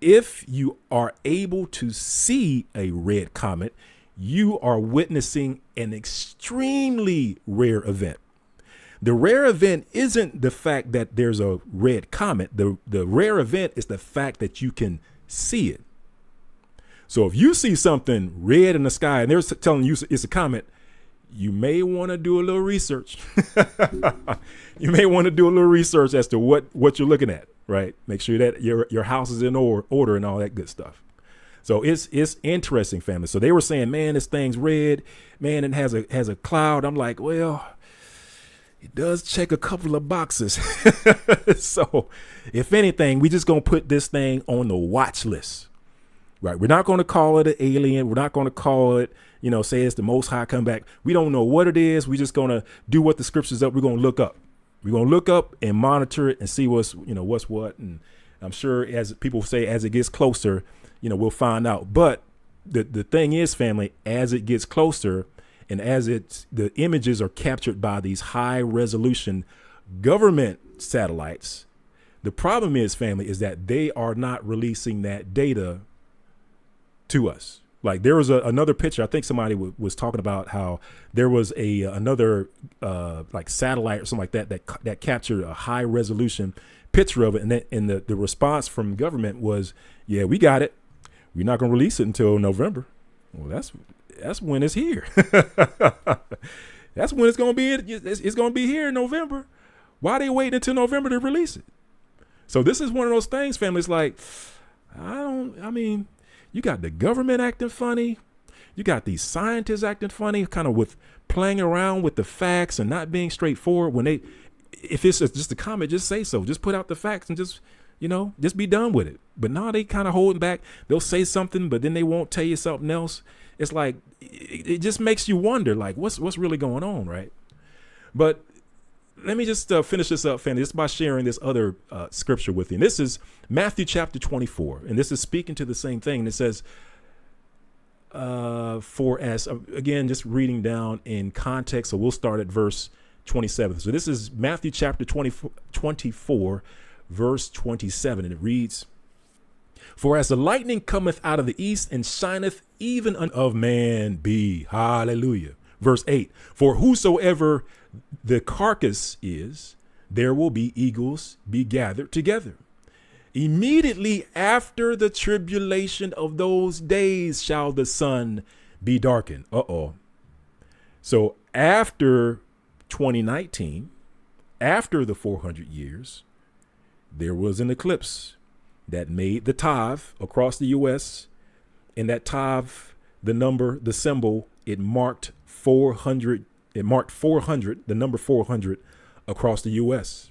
if you are able to see a red comet, you are witnessing an extremely rare event. The rare event isn't the fact that there's a red comet. The rare event is the fact that you can see it. So if you see something red in the sky and they're telling you it's a comet, you may want to do a little research. You may want to do a little research as to what you're looking at, right? Make sure that your house is in order and all that good stuff. So it's interesting, family. So they were saying, man, this thing's red, man, it has a cloud. I'm like, well, it does check a couple of boxes. So if anything, we just gonna put this thing on the watch list, right? We're not going to call it an alien. We're not going to call it, say it's the Most High come back. We don't know what it is. We're just going to do what the scriptures up. We're going to look up. We're going to look up and monitor it and see what's what. And I'm sure, as people say, as it gets closer, we'll find out. But the thing is, family, as it gets closer and as the images are captured by these high resolution government satellites, the problem is, family, is that they are not releasing that data to us. Like, there was another picture. I think somebody was talking about how there was another like satellite or something like that captured a high resolution picture of it, and the response from government was, yeah, we got it. We're not going to release it until November. Well, that's when it's here. That's when it's going to be. It's going to be here in November. Why are they waiting until November to release it? So this is one of those things, family. It's like, you got the government acting funny. You got these scientists acting funny, kind of with playing around with the facts and not being straightforward. If it's just a comment, just say so. Just put out the facts and just be done with it. But now they kind of holding back. They'll say something, but then they won't tell you something else. It's like, it just makes you wonder, like, what's really going on, right? But let me just finish this up, family, just by sharing this other scripture with you. And this is Matthew chapter 24. And this is speaking to the same thing. And it says, again, just reading down in context. So we'll start at verse 27. So this is Matthew chapter 24, verse 27. And it reads, "For as the lightning cometh out of the east and shineth even of man be." Hallelujah. Verse 8, "For whosoever the carcass is, there will be eagles be gathered together. Immediately after the tribulation of those days shall the sun be darkened." So after 2019, after the 400 years, there was an eclipse that made the Tav across the U.S. And that Tav, the number, the symbol, it marked 400. It marked 400, the number 400 across the U.S.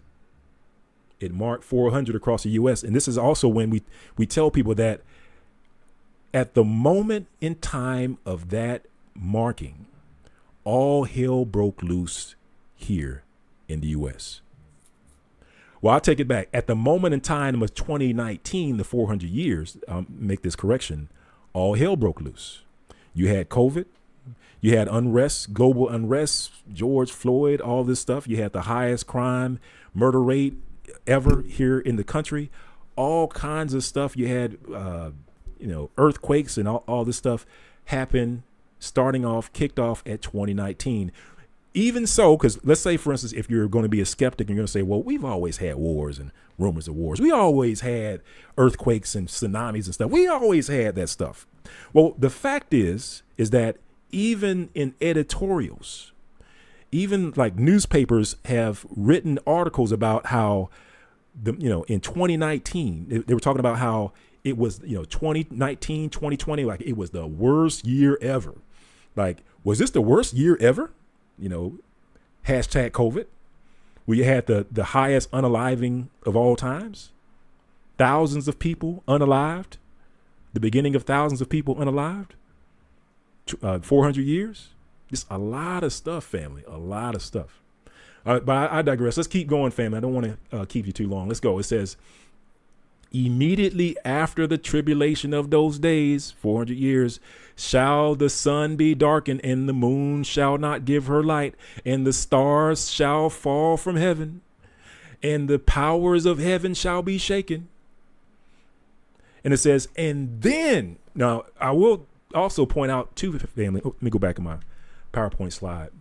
It marked 400 across the U.S. And this is also when we tell people that at the moment in time of that marking, all hell broke loose here in the U.S. Well, I'll take it back. At the moment in time of 2019, the 400 years, make this correction, all hell broke loose. You had COVID. You had unrest, global unrest, George Floyd, all this stuff. You had the highest crime, murder rate ever here in the country. All kinds of stuff. You had, earthquakes and all this stuff happen, kicked off at 2019. Even so, because let's say, for instance, if you're going to be a skeptic and you're going to say, well, we've always had wars and rumors of wars. We always had earthquakes and tsunamis and stuff. We always had that stuff. Well, the fact is that even in editorials, even like newspapers have written articles about how in 2019, they were talking about how it was, 2019, 2020, like it was the worst year ever. Like, was this the worst year ever? Hashtag COVID, where you had the highest unaliving of all times, thousands of people unalived, the beginning of thousands of people unalived, 400 years. Just a lot of stuff, family, a lot of stuff. But I digress. Let's keep going, family. I don't want to keep you too long. Let's go. It says, immediately after the tribulation of those days, 400 years, shall the sun be darkened, and the moon shall not give her light, and the stars shall fall from heaven, and the powers of heaven shall be shaken. And it says, and then, now I will also point out to family, let me go back in my PowerPoint slide,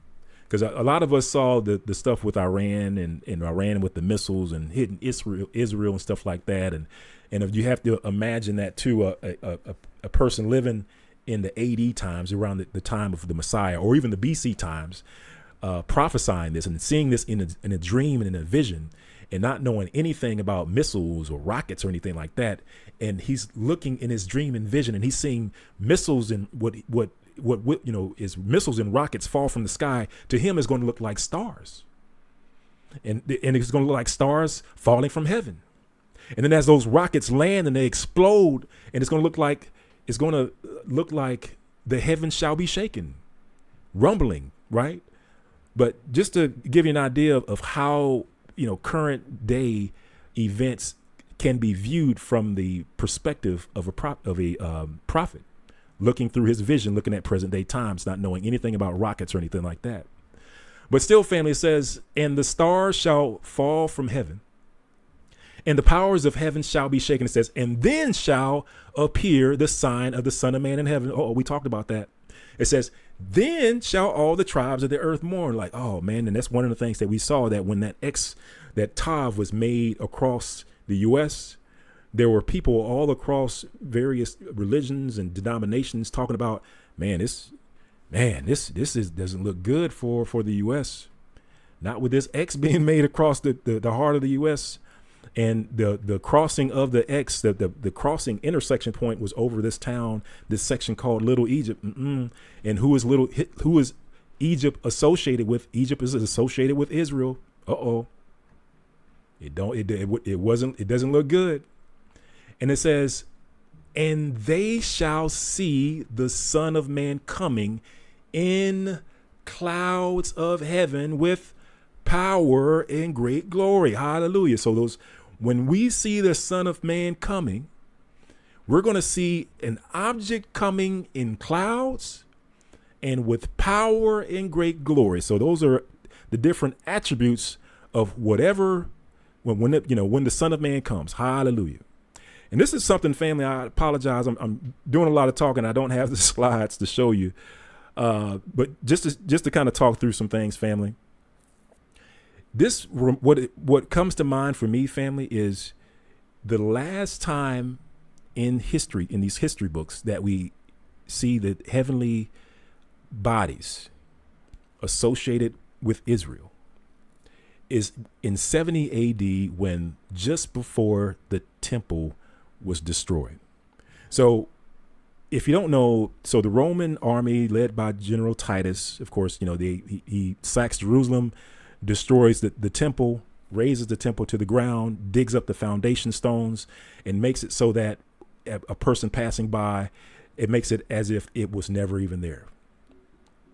because a lot of us saw the stuff with Iran and Iran with the missiles and hitting Israel and stuff like that. And if you have to imagine that to a person living in the AD times, around the time of the Messiah, or even the BC times, prophesying this and seeing this in a dream and in a vision, and not knowing anything about missiles or rockets or anything like that. And he's looking in his dream and vision, and he's seeing missiles and what is missiles and rockets fall from the sky. To him, is going to look like stars, and it's going to look like stars falling from heaven. And then as those rockets land and they explode, and it's going to look like the heavens shall be shaken, rumbling, right? But just to give you an idea of how current day events can be viewed from the perspective of a prophet, looking through his vision, looking at present day times, not knowing anything about rockets or anything like that. But still, family, it says, and the stars shall fall from heaven, and the powers of heaven shall be shaken. It says, and then shall appear the sign of the Son of Man in heaven. Oh, we talked about that. It says, then shall all the tribes of the earth mourn. Like, oh man, and that's one of the things that we saw, that when that Tav was made across the U.S., there were people all across various religions and denominations talking about, this doesn't look good for the U.S. Not with this X being made across the heart of the U.S. And the crossing of the X, the crossing intersection point was over this town, this section called Little Egypt. And who is Egypt associated with? Egypt is associated with Israel. It doesn't look good. And it says, and they shall see the Son of Man coming in clouds of heaven with power and great glory. Hallelujah. So when we see the Son of Man coming, we're going to see an object coming in clouds and with power and great glory. So those are the different attributes of whatever when the Son of Man comes. Hallelujah. And this is something, family, I apologize. I'm doing a lot of talking. I don't have the slides to show you. But just to kind of talk through some things, family. What comes to mind for me, family, is the last time in history, in these history books, that we see the heavenly bodies associated with Israel is in 70 AD, when just before the temple was destroyed. So if you don't know, so the Roman army led by General Titus, of course, he sacks Jerusalem, destroys the temple, raises the temple to the ground, digs up the foundation stones, and makes it so that a person passing by, it makes it as if it was never even there.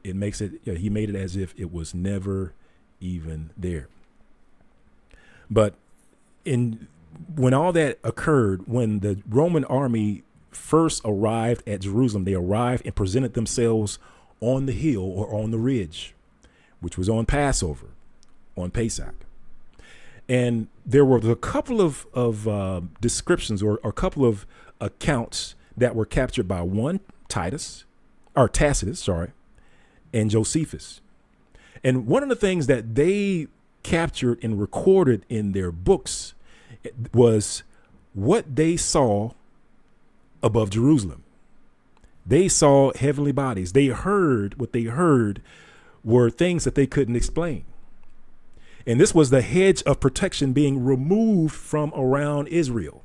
It makes it, he made it as if it was never even there. But when all that occurred, when the Roman army first arrived at Jerusalem, they arrived and presented themselves on the hill or on the ridge, which was on Passover, on Pesach. And there were a couple of descriptions or a couple of accounts that were captured by one Tacitus, and Josephus. And one of the things that they captured and recorded in their books was what they saw above Jerusalem. They saw heavenly bodies. What they heard were things that they couldn't explain. And this was the hedge of protection being removed from around Israel.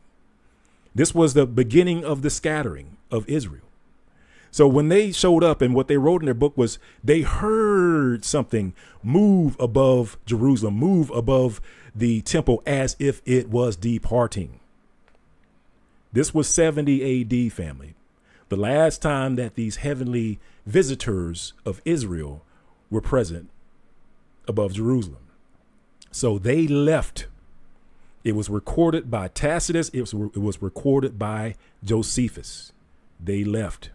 This was the beginning of the scattering of Israel. So when they showed up, and what they wrote in their book was they heard something move above Jerusalem, move above the temple as if it was departing. This was 70 AD, family. The last time that these heavenly visitors of Israel were present above Jerusalem. So they left. It was recorded by Tacitus. It was recorded by Josephus. They left.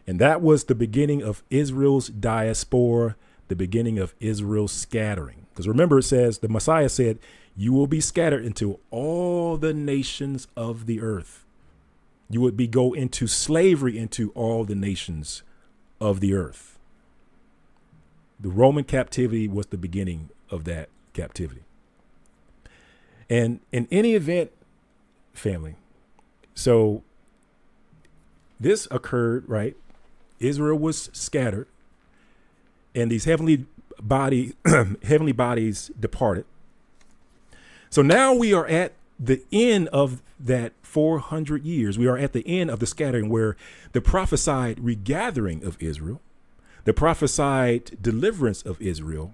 And that was the beginning of Israel's diaspora, the beginning of Israel's scattering. Because remember, it says, the Messiah said, you will be scattered into all the nations of the earth. You would go into slavery into all the nations of the earth. The Roman captivity was the beginning of that captivity. And in any event, family, so this occurred, right? Israel was scattered, and these heavenly bodies departed. So now we are at the end of that 400 years. We are at the end of the scattering, where the prophesied regathering of Israel, the prophesied deliverance of Israel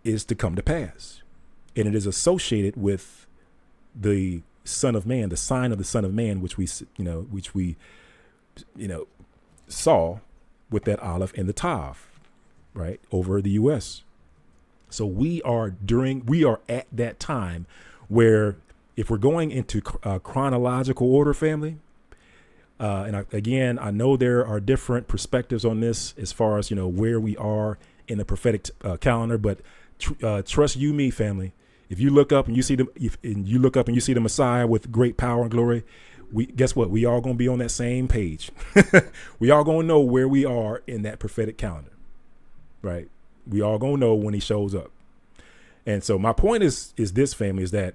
is to come to pass. And it is associated with the Son of Man, the sign of the Son of Man, which we saw with that olive and the tav, right, over the U.S. So we are at that time where, if we're going into chronological order, family, and I know there are different perspectives on this as far as, where we are in the prophetic calendar, but trust you me, family. If you look up and you see the Messiah with great power and glory, guess what? We all gonna be on that same page. We all gonna know where we are in that prophetic calendar, right? We all gonna know when he shows up. And so my point is this, family, is that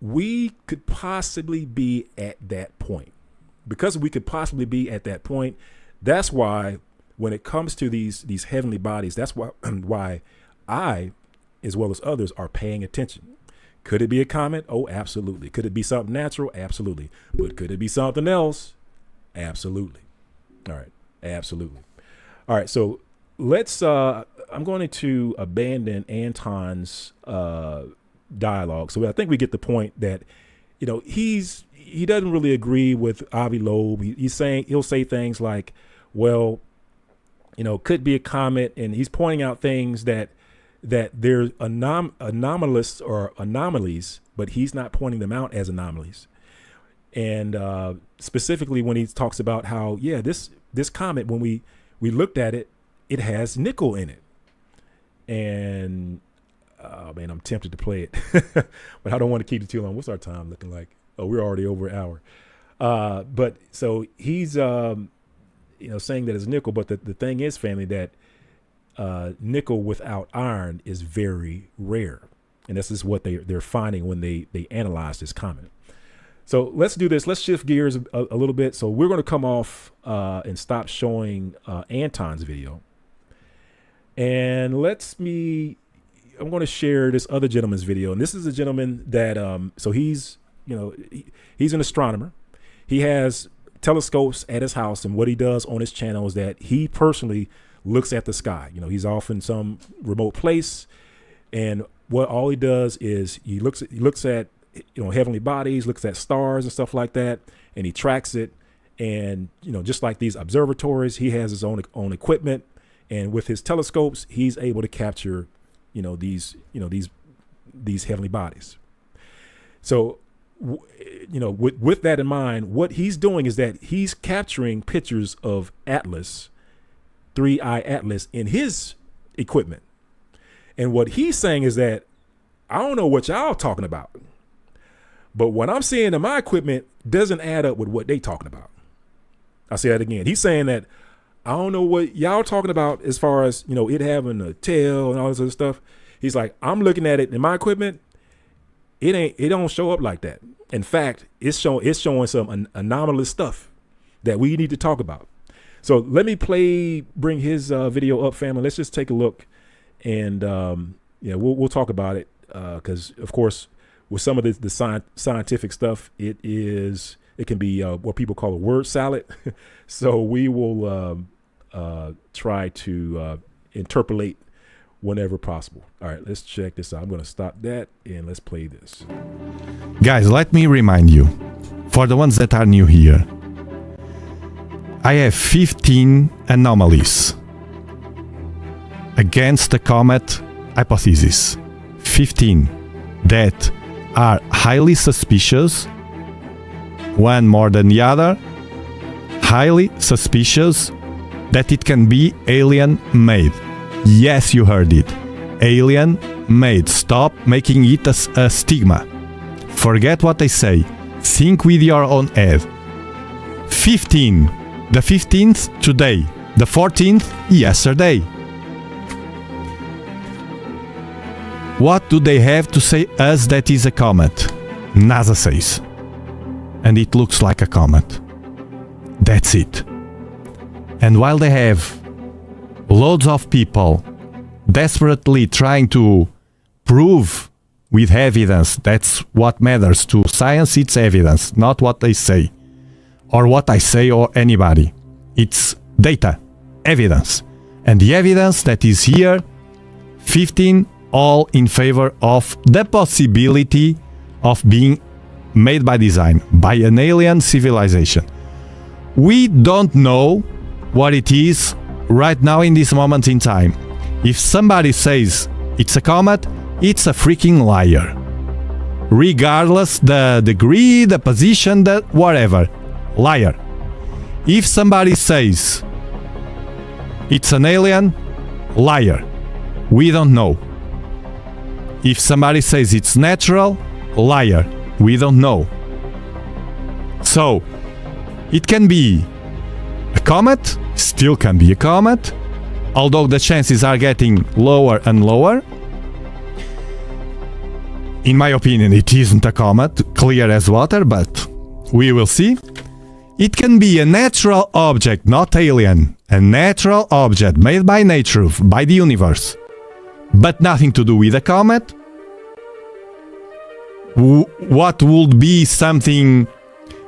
we could possibly be at that point. Because we could possibly be at that point, that's why when it comes to these heavenly bodies, that's why I, as well as others, are paying attention. Could it be a comet? Oh, absolutely. Could it be something natural? Absolutely. But could it be something else? Absolutely. All right. Absolutely. All right. So let's, I'm going to abandon Anton's dialogue. So I think we get the point that, he doesn't really agree with Avi Loeb. He'll say things like, well, could be a comet. And he's pointing out things that there's anomalous or anomalies, but he's not pointing them out as anomalies. And specifically when he talks about how, this comet, when we looked at it, it has nickel in it. And man, I'm tempted to play it, but I don't want to keep it too long. What's our time looking like? Oh, we're already over an hour. But so he's, saying that it's nickel, but the thing is, family, that nickel without iron is very rare. And this is what they're finding when they analyze this comet. So let's do this. Let's shift gears a little bit. So we're going to come off and stop showing Anton's video. And I'm going to share this other gentleman's video. And this is a gentleman that, so he's an astronomer. He has telescopes at his house, and what he does on his channel is that he personally looks at the sky. He's off in some remote place, and what all he does is he looks at heavenly bodies, looks at stars and stuff like that, and he tracks it. And just like these observatories, he has his own equipment, and with his telescopes, he's able to capture these heavenly bodies. So with that in mind, what he's doing is that he's capturing pictures of Atlas, 3i Atlas, in his equipment. And what he's saying is that, I don't know what y'all talking about, but what I'm seeing in my equipment doesn't add up with what they talking about. I'll say that again. He's saying that, I don't know what y'all talking about as far as, it having a tail and all this other stuff. He's like, I'm looking at it in my equipment. It don't show up like that. In fact, it's showing some anomalous stuff that we need to talk about. So let me bring his video up, family. Let's just take a look, and we'll talk about it, because of course with some of the scientific stuff, it can be what people call a word salad. So we will try to interpolate whenever possible. All right, let's check this out. I'm going to stop that and let's play this. Guys, let me remind you, for the ones that are new here, I have 15 anomalies against the comet hypothesis. 15 that are highly suspicious, one more than the other, highly suspicious that it can be alien made. Yes, you heard it. Alien made. Stop making it a stigma. Forget what they say. Think with your own head. 15. The 15th today. The 14th yesterday. What do they have to say us that is a comet? NASA says. And it looks like a comet. That's it. And while they have loads of people desperately trying to prove with evidence, that's what matters to science, it's evidence, not what they say, or what I say or anybody. It's data, evidence. And the evidence that is here, 15 all in favor of the possibility of being made by design, by an alien civilization. We don't know what it is right now in this moment in time. If somebody says it's a comet, it's a freaking liar. Regardless the degree, the position, the whatever. Liar. If somebody says it's an alien, liar. We don't know. If somebody says it's natural, liar. We don't know. So, it can be a comet, still can be a comet, although the chances are getting lower and lower. In my opinion, it isn't a comet, clear as water, but we will see. It can be a natural object, not alien. A natural object made by nature, by the universe, but nothing to do with a comet. What would be something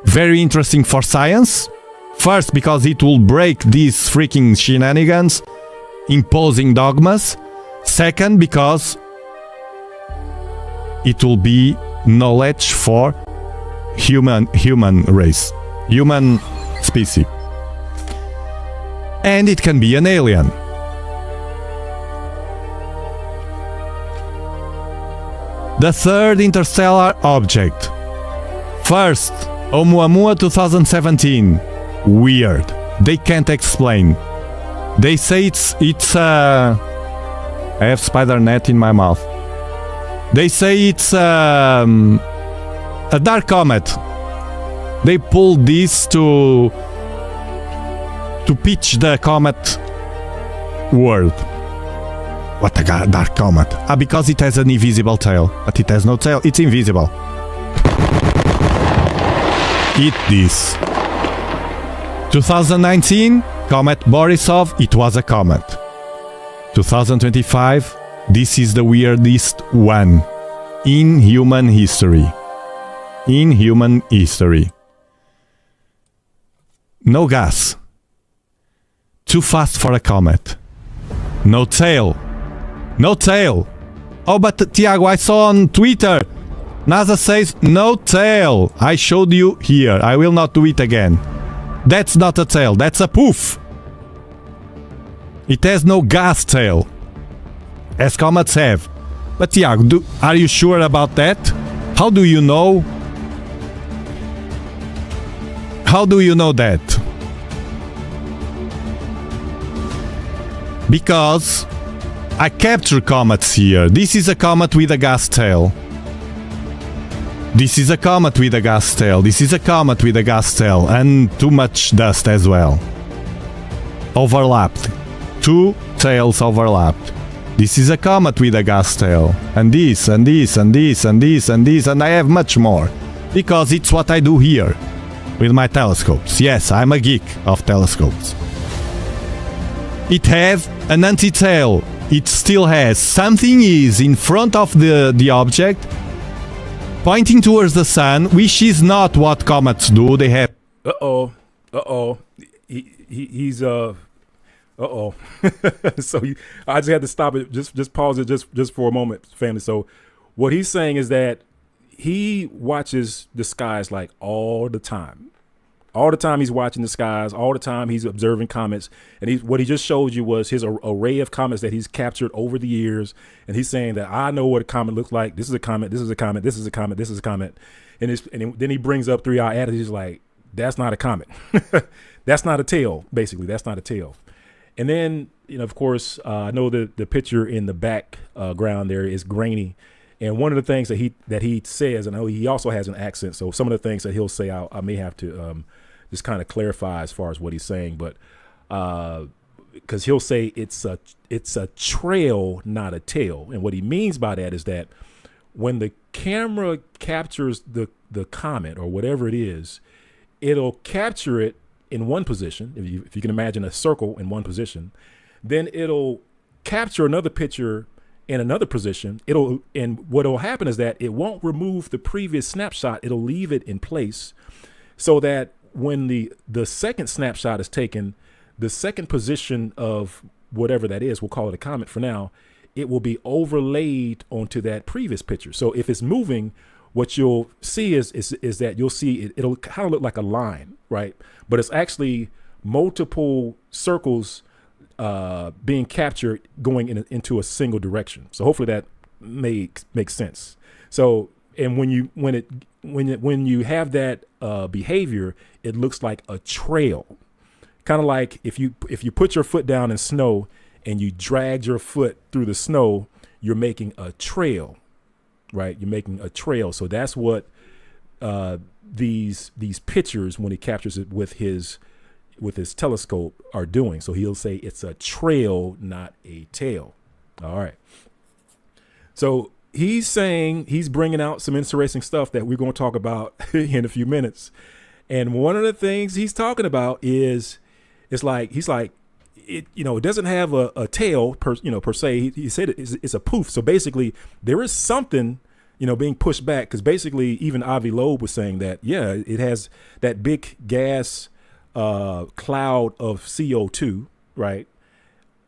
very interesting for science? First, because it will break these freaking shenanigans, imposing dogmas. Second, because it will be knowledge for human race, human species. And it can be an alien. The third interstellar object. First, Oumuamua 2017. Weird. They can't explain. They say it's I have spider net in my mouth. They say it's a dark comet. They pulled this to pitch the comet world. What a dark comet. Because it has an invisible tail. But it has no tail. It's invisible. Eat this. 2019, Comet Borisov, it was a comet. 2025, this is the weirdest one in human history. In human history. No gas. Too fast for a comet. No tail. No tail. Oh, but Tiago, I saw on Twitter. NASA says no tail. I showed you here. I will not do it again. That's not a tail. That's a poof. It has no gas tail, as comets have. But Tiago, are you sure about that? How do you know? How do you know that? Because I capture comets here. This is a comet with a gas tail. This is a comet with a gas tail. This is a comet with a gas tail. And too much dust as well. Overlapped. Two tails overlapped. This is a comet with a gas tail. And this, and this, and this, and this, and this, and I have much more. Because it's what I do here. With my telescopes. Yes, I'm a geek of telescopes. It has an anti-tail. It still has. Something is in front of the object, pointing towards the sun, which is not what comets do. They have... He's So I just had to stop it. Just pause it just for a moment, family. So what he's saying is that he watches the skies like all the time. All the time he's watching the skies. All the time he's observing comets. And what he just showed you was his array of comets that he's captured over the years. And he's saying that I know what a comet looks like. This is a comet. This is a comet. This is a comet. This is a comet. And then he brings up 3 hour attitude. He's like, that's not a comet. That's not a tail. Basically, that's not a tail. And then, of course, I know that the picture in the background there is grainy. And one of the things that he says, and I know he also has an accent. So some of the things that he'll say, I may have to just kind of clarify as far as what he's saying. But because he'll say it's a trail, not a tail. And what he means by that is that when the camera captures the comet or whatever it is, it'll capture it in one position. If you can imagine a circle in one position, then it'll capture another picture in another position. And what'll happen is that it won't remove the previous snapshot. It'll leave it in place so that when the second snapshot is taken, the second position of whatever that is, we'll call it a comet for now, it will be overlaid onto that previous picture. So if it's moving, what you'll see is that you'll see it'll kind of look like a line, right? But it's actually multiple circles being captured going into a single direction. So hopefully that makes sense. So and when you have that behavior, it looks like a trail, kind of like if you put your foot down in snow and you drag your foot through the snow, you're making a trail, right? You're making a trail. So that's what these pictures, when he captures it with his telescope, are doing. So he'll say it's a trail, not a tail. All right. So he's saying he's bringing out some interesting stuff that we're going to talk about in a few minutes. And one of the things he's talking about is he's like it doesn't have a tail per se. He said it's a poof. So basically there is something being pushed back, because basically even Avi Loeb was saying that it has that big gas cloud of CO2, right,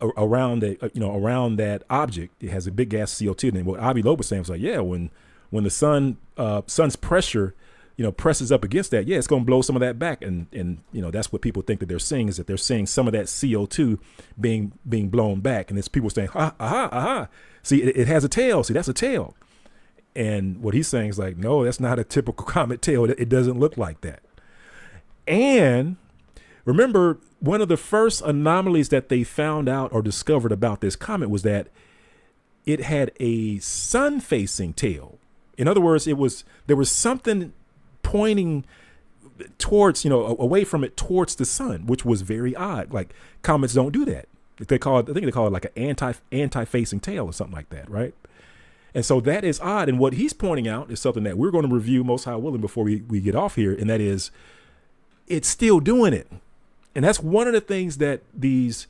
around that object. It has a big gas CO2. And what Avi Loeb was saying was like, when the sun's pressure presses up against that, it's going to blow some of that back. And that's what people think that they're seeing, is that they're seeing some of that CO2 being blown back. And it's people saying, see, it has a tail. See, that's a tail. And what he's saying is like, no, that's not a typical comet tail. It doesn't look like that. And remember, one of the first anomalies that they found out or discovered about this comet was that it had a sun-facing tail. In other words, there was something pointing towards, away from it towards the sun, which was very odd. Like comets don't do that. I think they call it like an anti-facing tail or something like that, right? And so that is odd. And what he's pointing out is something that we're going to review, most high willing, before we get off here, and that is it's still doing it. And that's one of the things that these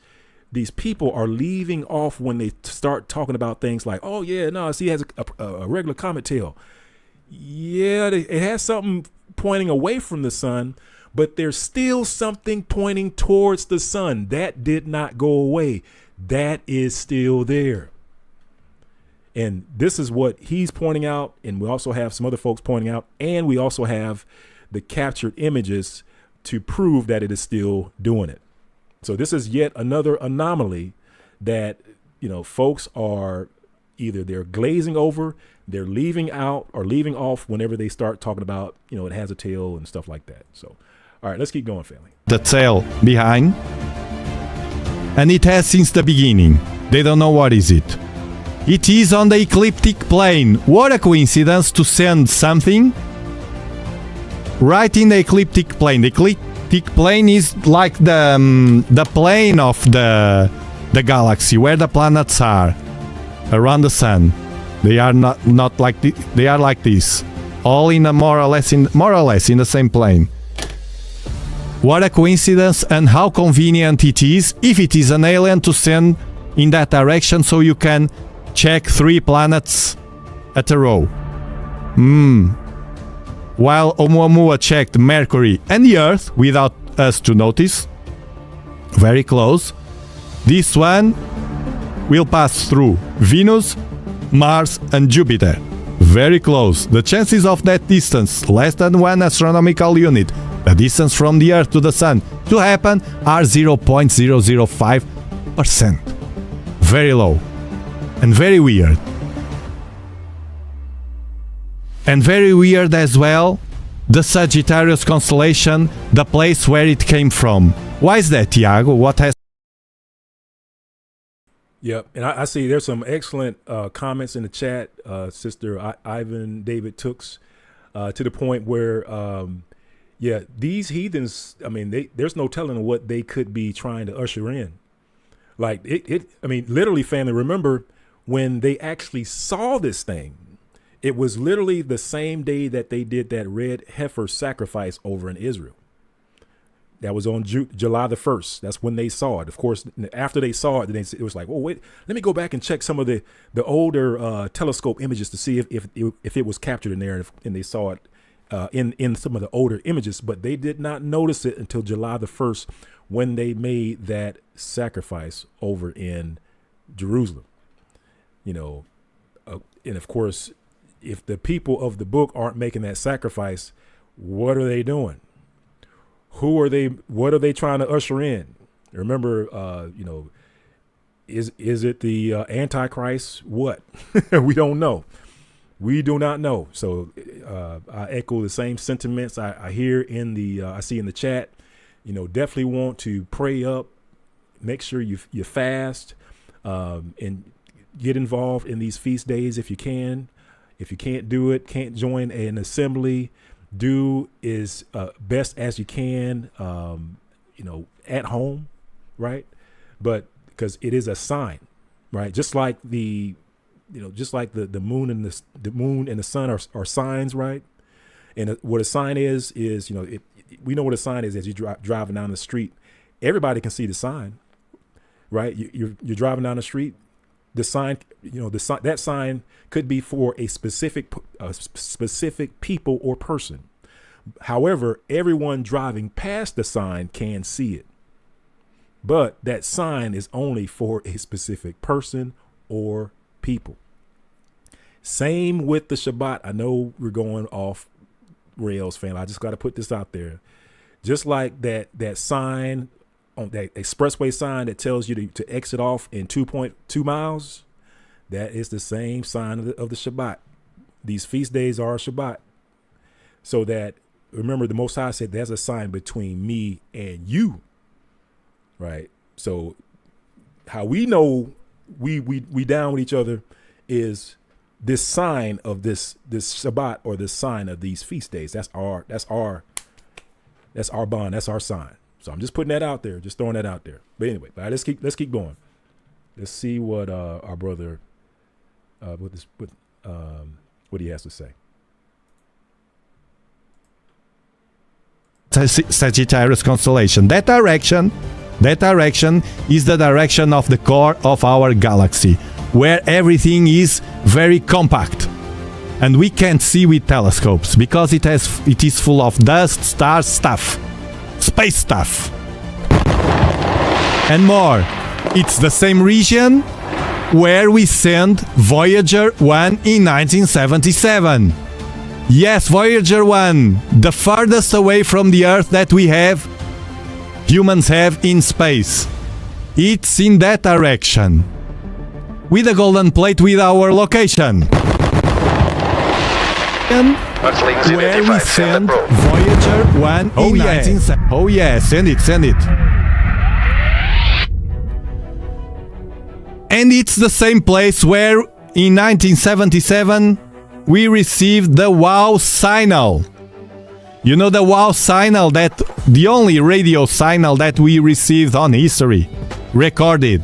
people are leaving off when they start talking about things like, oh yeah, no, see, it has a regular comet tail. Yeah, it has something pointing away from the sun, but there's still something pointing towards the sun. That did not go away. That is still there. And this is what he's pointing out. And we also have some other folks pointing out. And we also have the captured images to prove that it is still doing it. So this is yet another anomaly that, folks are either they're glazing over, they're leaving out or leaving off whenever they start talking about, it has a tail and stuff like that. So, all right, let's keep going, family. The tail behind, and it has since the beginning. They don't know what is it. It is on the ecliptic plane. What a coincidence to send something right in the ecliptic plane. The ecliptic plane is like the plane of the galaxy, where the planets are around the sun. They are not like they are like this, all in a more or less in the same plane. What a coincidence, and how convenient it is, if it is an alien, to send in that direction so you can check 3 planets at a row. While Oumuamua checked Mercury and the Earth without us to notice, very close, this one will pass through Venus, Mars and Jupiter. Very close. The chances of that distance, less than 1 astronomical unit, the distance from the Earth to the Sun, to happen are 0.005%. Very low. And very weird. And very weird as well, the Sagittarius constellation, the place where it came from. Why is that, Tiago? What has... Yep, and I see there's some excellent comments in the chat, Sister Ivan David Tooks, to the point where, these heathens, there's no telling what they could be trying to usher in. Like, literally, family, remember when they actually saw this thing, it was literally the same day that they did that red heifer sacrifice over in Israel. That was on July the 1st. That's when they saw it. Of course, after they saw it, it was like, oh, wait, let me go back and check some of the older telescope images to see if it was captured in there, and they saw it in some of the older images. But they did not notice it until July the 1st when they made that sacrifice over in Jerusalem. And of course, if the people of the book aren't making that sacrifice, what are they doing? Who are they? What are they trying to usher in? Remember, is it the Antichrist? What? We don't know. We do not know. So I echo the same sentiments I hear in the I see in the chat. Definitely want to pray up. Make sure you fast and get involved in these feast days if you can. If you can't do it, can't join an assembly, do is best as you can, at home, right? But because it is a sign, right? Just like the moon and the moon and the sun are signs, right? And what a sign is we know what a sign is as you're driving down the street. Everybody can see the sign, right? You're driving down the street. The sign, that sign could be for a specific people or person. However, everyone driving past the sign can see it. But that sign is only for a specific person or people. Same with the Shabbat. I know we're going off rails, fam. I just got to put this out there. Just like that sign, on that expressway sign that tells you to exit off in 2.2 miles, that is the same sign of the Shabbat. These feast days are Shabbat. So that, remember, the Most High said there's a sign between me and you, right? So how we know we down with each other is this sign of this Shabbat, or this sign of these feast days. That's our bond. That's our sign. So I'm just putting that out there, just throwing that out there. But anyway, let's keep going. Let's see what our brother what he has to say. Sagittarius constellation. That direction is the direction of the core of our galaxy, where everything is very compact and we can't see with telescopes because it is full of dust, stars, stuff, space stuff, and more. It's the same region where we sent Voyager 1 in 1977. Yes, Voyager 1, the farthest away from the Earth that humans have in space. It's in that direction, with a golden plate with our location. Where we send Voyager 1 in 1977. Oh yeah, send it. And it's the same place where in 1977 we received the WOW signal. You know the WOW signal, that the only radio signal that we received on history, recorded.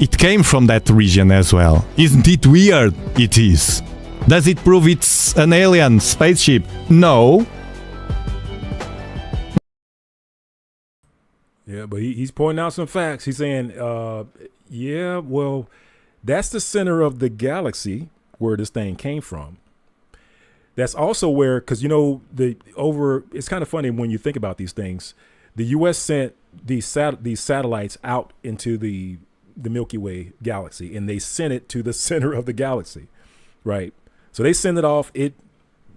It came from that region as well. Isn't it weird? It is. Does it prove it's an alien spaceship? No. Yeah, but he's pointing out some facts. He's saying, yeah, well, that's the center of the galaxy where this thing came from. That's also where, because it's kind of funny when you think about these things. The U.S. sent these satellites out into the Milky Way galaxy, and they sent it to the center of the galaxy, right? So they send it off.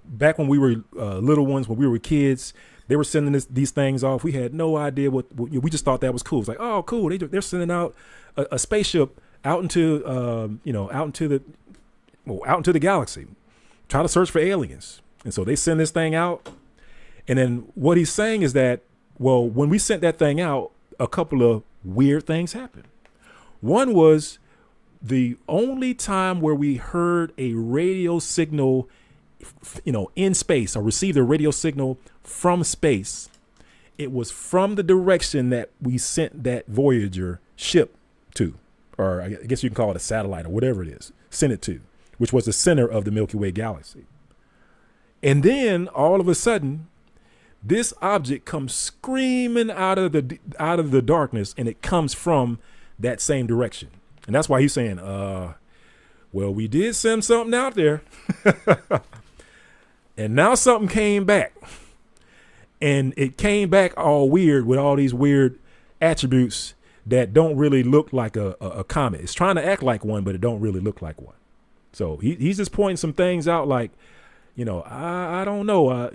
Back when we were little ones, when we were kids, they were sending these things off. We had no idea what we just thought that was cool. It's like, oh, cool. They're sending out a spaceship out into the galaxy, trying to search for aliens. And so they send this thing out. And then what he's saying is that, well, when we sent that thing out, a couple of weird things happened. One was the only time where we heard a radio signal, in space, or received a radio signal from space. It was from the direction that we sent that Voyager ship to, or I guess you can call it a satellite or whatever it is, sent it to, which was the center of the Milky Way galaxy. And then all of a sudden, this object comes screaming out of the darkness, and it comes from that same direction. And that's why he's saying, well, we did send something out there. And now something came back. And it came back all weird with all these weird attributes that don't really look like a comet. It's trying to act like one, but it don't really look like one. So he's just pointing some things out like, I don't know.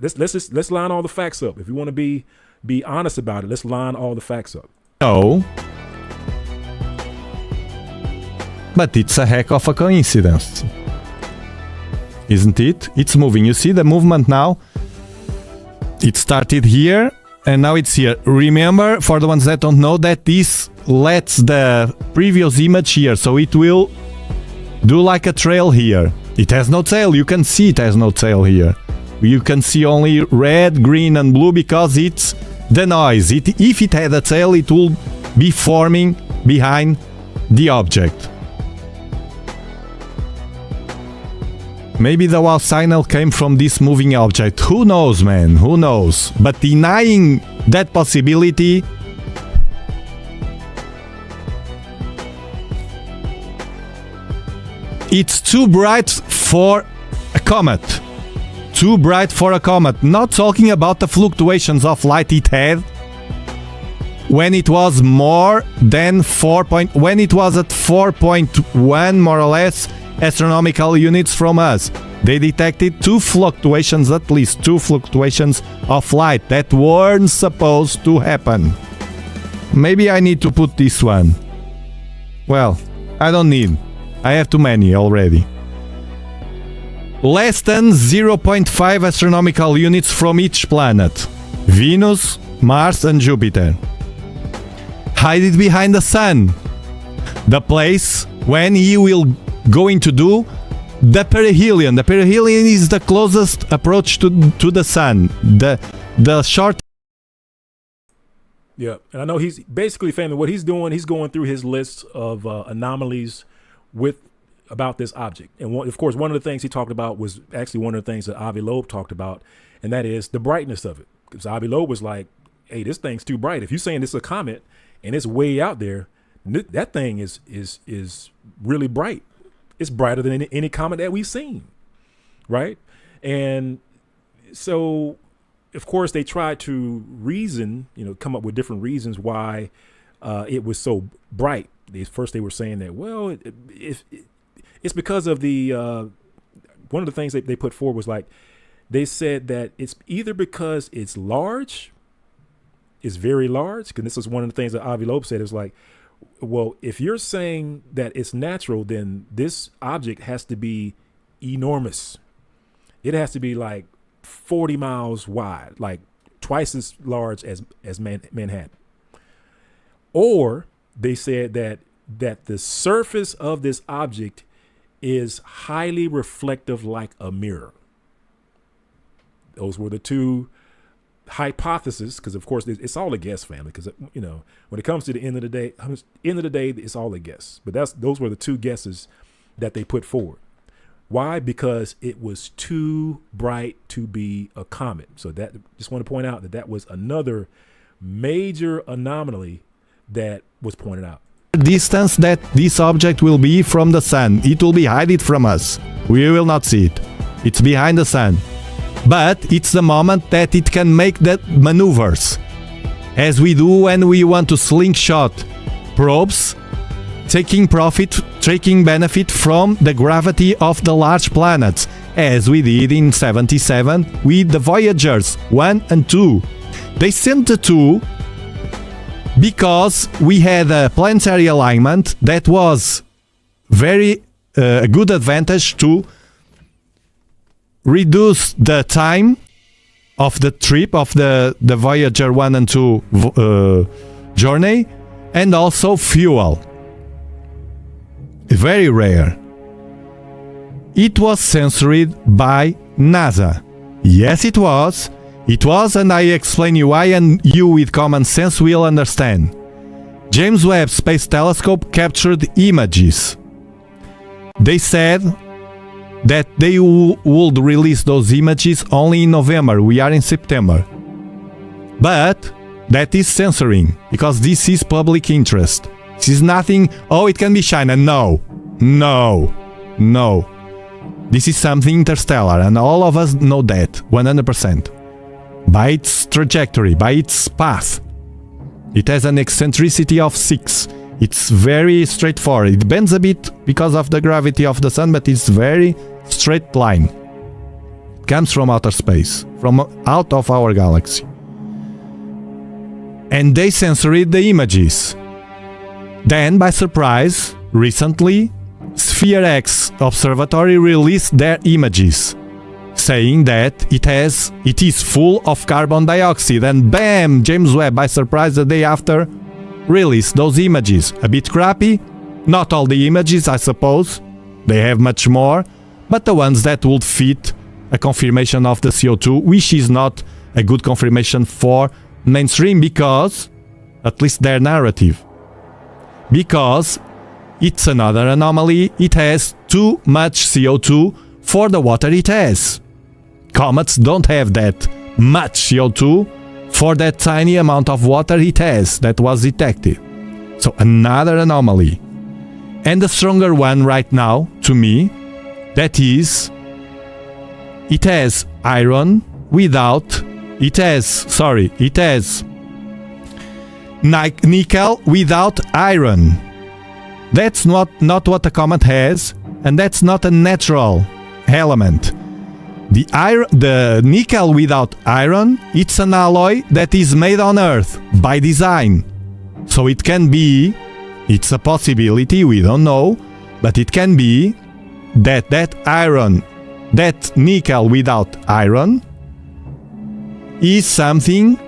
Let's line all the facts up. If you want to be honest about it, let's line all the facts up. No. But it's a heck of a coincidence. Isn't it? It's moving. You see the movement now? It started here and now it's here. Remember, for the ones that don't know, that this lets the previous image here, so it will do like a trail here. It has no tail. You can see it has no tail here. You can see only red, green and blue because it's the noise. If it had a tail, it will be forming behind the object. Maybe the WOW signal came from this moving object. Who knows, man? Who knows? But denying that possibility, it's too bright for a comet. Too bright for a comet. Not talking about the fluctuations of light it had when it was more than when it was at 4.1 more or less astronomical units from us. They detected at least two fluctuations of light that weren't supposed to happen. Maybe I need to put this one. Well, I don't need. I have too many already. Less than 0.5 astronomical units from each planet. Venus, Mars and Jupiter. Hide it behind the sun. The place when he will going to do the perihelion. The perihelion is the closest approach to the sun. The short. Yeah, and I know he's basically, family, what he's doing, he's going through his list of anomalies about this object. And of course, one of the things he talked about was actually one of the things that Avi Loeb talked about, and that is the brightness of it. Because Avi Loeb was like, hey, this thing's too bright. If you're saying this is a comet and it's way out there, that thing is really bright. It's brighter than any comet that we've seen, right? And so, of course, they tried to reason, come up with different reasons why it was so bright. First, they were saying that, well, it's because of the one of the things that they put forward was like, they said that it's either because it's large, it's very large, because this is one of the things that Avi Loeb said. It was like, well, if you're saying that it's natural, then this object has to be enormous. It has to be like 40 miles wide, like twice as large as Manhattan. Or they said that the surface of this object is highly reflective, like a mirror. Those were the two hypotheses, because of course it's all a guess, family, because when it comes to the end of the day it's all a guess. But those were the two guesses that they put forward. Why? Because it was too bright to be a comet. So that, just want to point out that was another major anomaly that was pointed out. Distance that this object will be from the sun. It will be hidden from us. We will not see it. It's behind the sun. But it's the moment that it can make that maneuvers, as we do when we want to slingshot probes, taking benefit from the gravity of the large planets, as we did in 77 with the Voyagers 1 and 2. They sent the 2 because we had a planetary alignment that was very a good advantage to reduce the time of the trip of the Voyager 1 and 2 journey, and also fuel. Very rare. It was censored by NASA. Yes, it was. It was, and I explain you why, and you with common sense will understand. James Webb Space Telescope captured images. They said that they would release those images only in November. We are in September. But that is censoring, because this is public interest. This is nothing, it can be China. No. This is something interstellar, and all of us know that 100%. By its trajectory, by its path. It has an eccentricity of 6. It's very straightforward. It bends a bit because of the gravity of the sun, but it's very straight line. It comes from outer space, from out of our galaxy. And they censored the images. Then, by surprise, recently, Sphere X Observatory released their images, saying that it is full of carbon dioxide, and bam, James Webb, by surprise, the day after, released those images. A bit crappy, not all the images, I suppose, they have much more, but the ones that would fit a confirmation of the CO2, which is not a good confirmation for mainstream, because, at least their narrative, because it's another anomaly. It has too much CO2 for the water it has. Comets don't have that much CO2 for that tiny amount of water it has that was detected. So another anomaly. And the stronger one right now, to me, that is, it has iron without, it has nickel without iron. That's not what a comet has, and that's not a natural element. The nickel without iron, it's an alloy that is made on Earth by design. So it can be, it's a possibility, we don't know, but it can be that iron, that nickel without iron, is something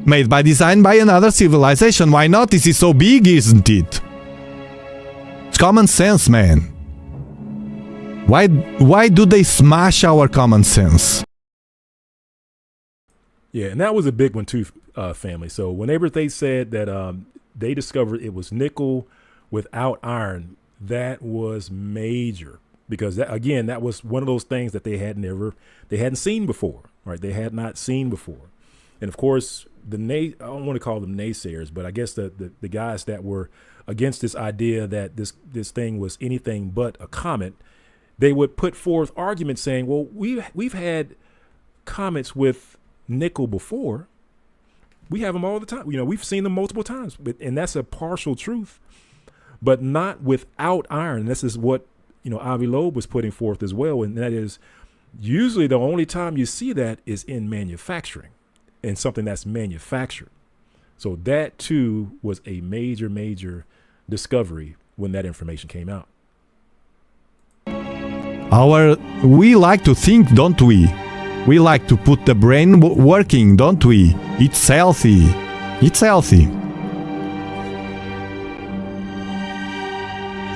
made by design by another civilization. Why not? This is so big, isn't it? It's common sense, man. Why do they smash our common sense? Yeah, and that was a big one too, family. So whenever they said that they discovered it was nickel without iron, that was major, because that, again, that was one of those things that they hadn't seen before, right? They had not seen before. And of course, I don't want to call them naysayers, but I guess the guys that were against this idea that this thing was anything but a comet, they would put forth arguments saying, well, we've had comets with nickel before. We have them all the time. You know, we've seen them multiple times, and that's a partial truth, but not without iron. This is what, you know, Avi Loeb was putting forth as well. And that is usually the only time you see that is in manufacturing and something that's manufactured. So that too was a major, major discovery when that information came out. We like to think, don't we? We like to put the brain working, don't we? It's healthy. It's healthy.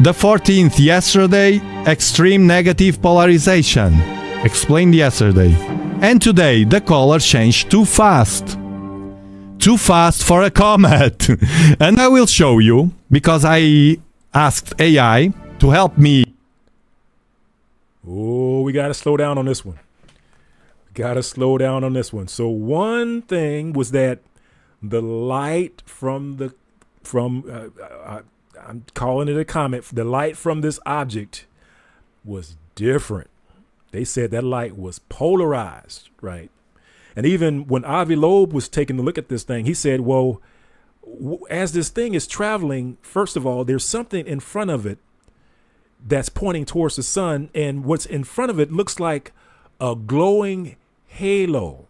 The 14th, yesterday, extreme negative polarization. Explained yesterday. And today, the color changed too fast. Too fast for a comet. And I will show you, because I asked AI to help me. Oh, we got to slow down on this one. So one thing was that the light from I'm calling it a comet, the light from this object was different. They said that light was polarized, right? And even when Avi Loeb was taking a look at this thing, he said, well, as this thing is traveling, first of all, there's something in front of it that's pointing towards the sun, and what's in front of it looks like a glowing halo.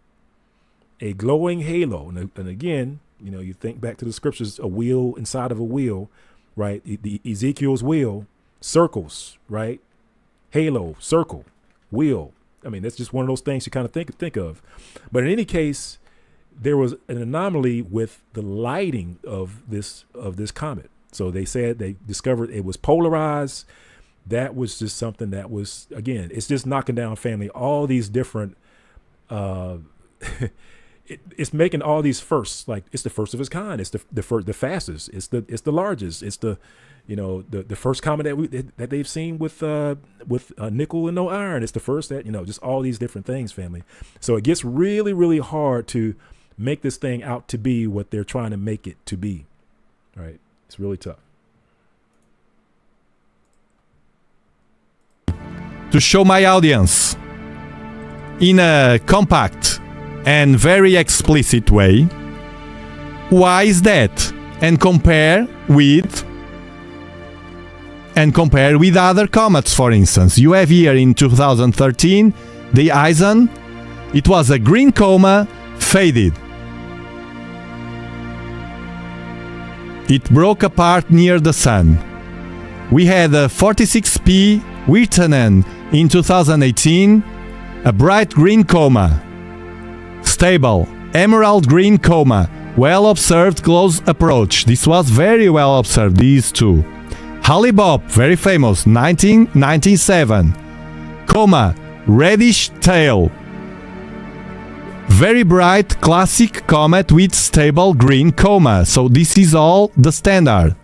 And again, you know, you think back to the scriptures, a wheel inside of a wheel, right? The Ezekiel's wheel, circles, right? Halo, circle, wheel. I mean, that's just one of those things you kind of think of. But in any case, there was an anomaly with the lighting of this comet. So they said they discovered it was polarized. That was just something that was, again, it's just knocking down, family, all these different it's making all these firsts, like it's the first of its kind. It's the fastest. It's the largest. It's the, you know, the first comet that they've seen with nickel and no iron. It's the first that, you know, just all these different things, family. So it gets really, really hard to make this thing out to be what they're trying to make it to be. All right, it's really tough. To show my audience in a compact and very explicit way, why is that? And compare with other comets, for instance. You have here in 2013 the Eisen. It was a green coma, faded. It broke apart near the sun. We had a 46P Wirtanen in 2018, a bright green coma. Stable, emerald green coma, well observed close approach. This was very well observed, these two. Hale-Bopp, very famous, 1997. Coma, reddish tail. Very bright classic comet with stable green coma. So this is all the standard.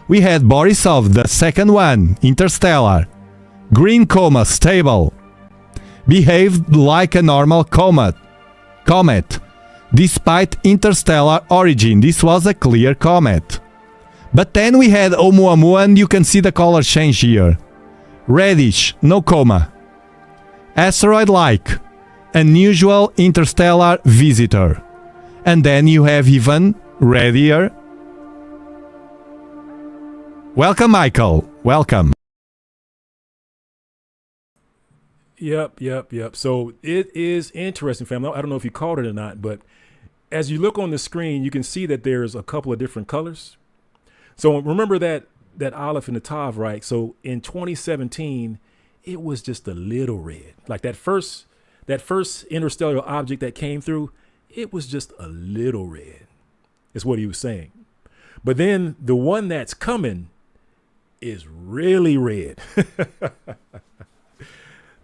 We had Borisov, the second one, interstellar. Green coma, stable. Behaved like a normal comet. Despite interstellar origin, this was a clear comet. But then we had Oumuamua, and you can see the color change here. Reddish, no coma. Asteroid-like, unusual interstellar visitor. And then you have even reddier. Welcome, Michael. Welcome. Yep. So it is interesting, family. I don't know if you caught it or not, but as you look on the screen, you can see that there's a couple of different colors. So remember that Aleph and the Tav, right? So in 2017, it was just a little red. Like that first interstellar object that came through, it was just a little red. Is what he was saying. But then the one that's coming, is really red.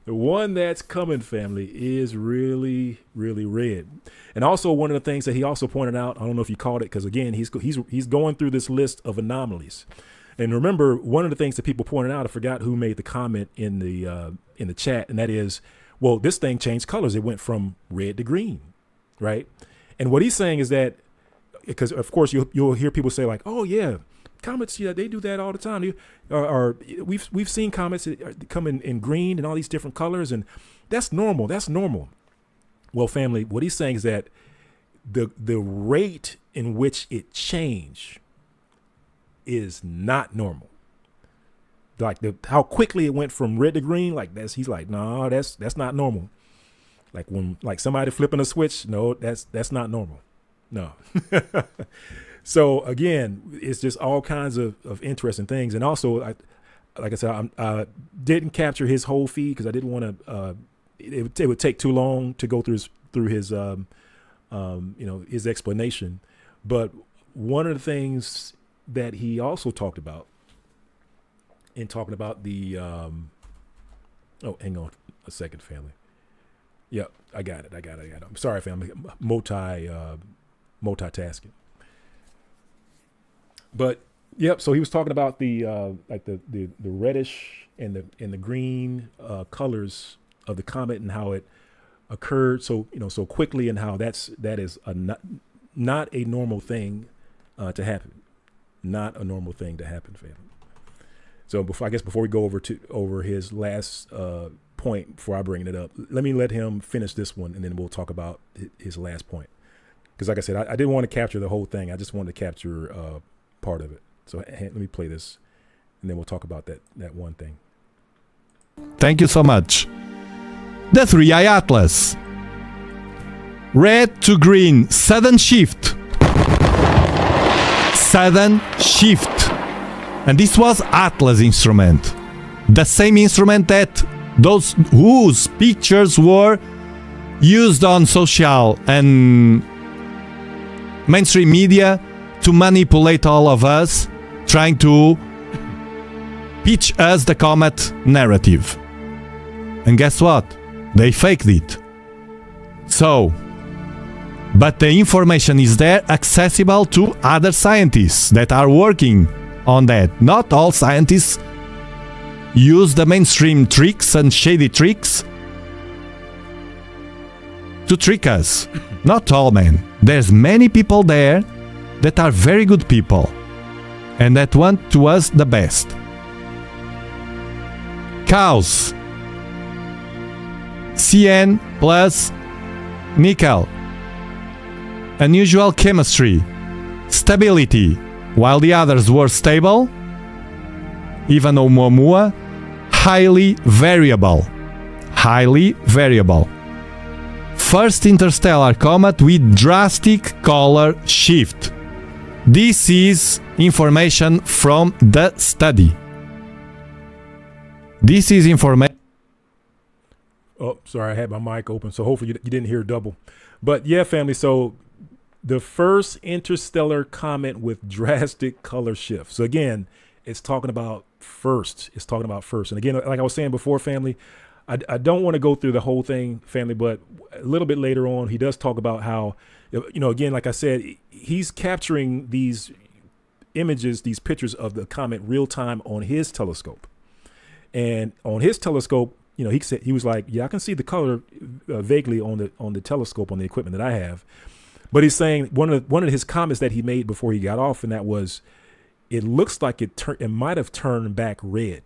The one that's coming, family, is really, really red. And also one of the things that he also pointed out, I don't know if you caught it, because again, he's going through this list of anomalies. And remember, one of the things that people pointed out, I forgot who made the comment in the chat, and that is, well, this thing changed colors. It went from red to green, right? And what he's saying is that, because of course you'll hear people say like, oh yeah, comets, yeah, they do that all the time. Or we've seen comets come in green and all these different colors, and that's normal. That's normal. Well, family, what he's saying is that the rate in which it changed is not normal. Like how quickly it went from red to green, like he's like, no, that's not normal. Like when somebody flipping a switch, no, that's not normal. No. So again, it's just all kinds of interesting things. And also, like I said, I didn't capture his whole feed because I didn't want to. It would take too long to go through his his explanation. But one of the things that he also talked about in talking about the oh, hang on a second, family. Yep, I got it. I'm sorry, family. Multitasking. But yep, so he was talking about the like the reddish and the green colors of the comet and how it occurred so quickly, and how that is not a normal thing to happen. Not a normal thing to happen, family. So before we go over his last point, before I bring it up, let me let him finish this one, and then we'll talk about his last point. Because like I said, I didn't want to capture the whole thing. I just wanted to capture part of it. So let me play this, and then we'll talk about that one thing. Thank you so much. The 3i Atlas. Red to green, sudden shift. Sudden shift. And this was Atlas instrument. The same instrument that those whose pictures were used on social and mainstream media to manipulate all of us, trying to pitch us the comet narrative. And guess what? They faked it. So, but the information is there, accessible to other scientists that are working on that. Not all scientists use the mainstream tricks and shady tricks to trick us. Not all, man. There's many people there that are very good people and that want to us the best. Cows. CN plus nickel. Unusual chemistry. Stability. While the others were stable, even Oumuamua, highly variable. Highly variable. First interstellar comet with drastic color shift. This is information from the study. This is information. Oh, sorry, I had my mic open, so hopefully you didn't hear double. But yeah, family, so the first interstellar comet with drastic color shift. So again, it's talking about first. It's talking about first. And again, like I was saying before, family, I don't want to go through the whole thing, family, but a little bit later on, he does talk about how, again, like I said, he's capturing these images, these pictures of the comet real time on his telescope. And on his telescope, he said, he was like, yeah, I can see the color vaguely on the telescope, on the equipment that I have. But he's saying one of his comments that he made before he got off, and that was, it looks like it might have turned back red.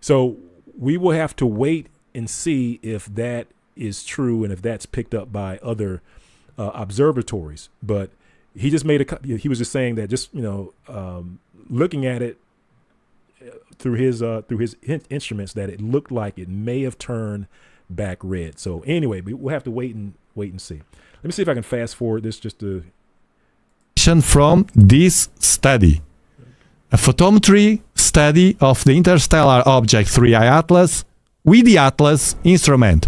So we will have to wait and see if that is true and if that's picked up by other observatories. But he just he was just saying that just looking at it through his instruments, that it looked like it may have turned back red. So anyway, we'll have to wait and see. Let me see if I can fast forward this just to. From this study. A photometry study of the interstellar object 3i Atlas with the Atlas instrument.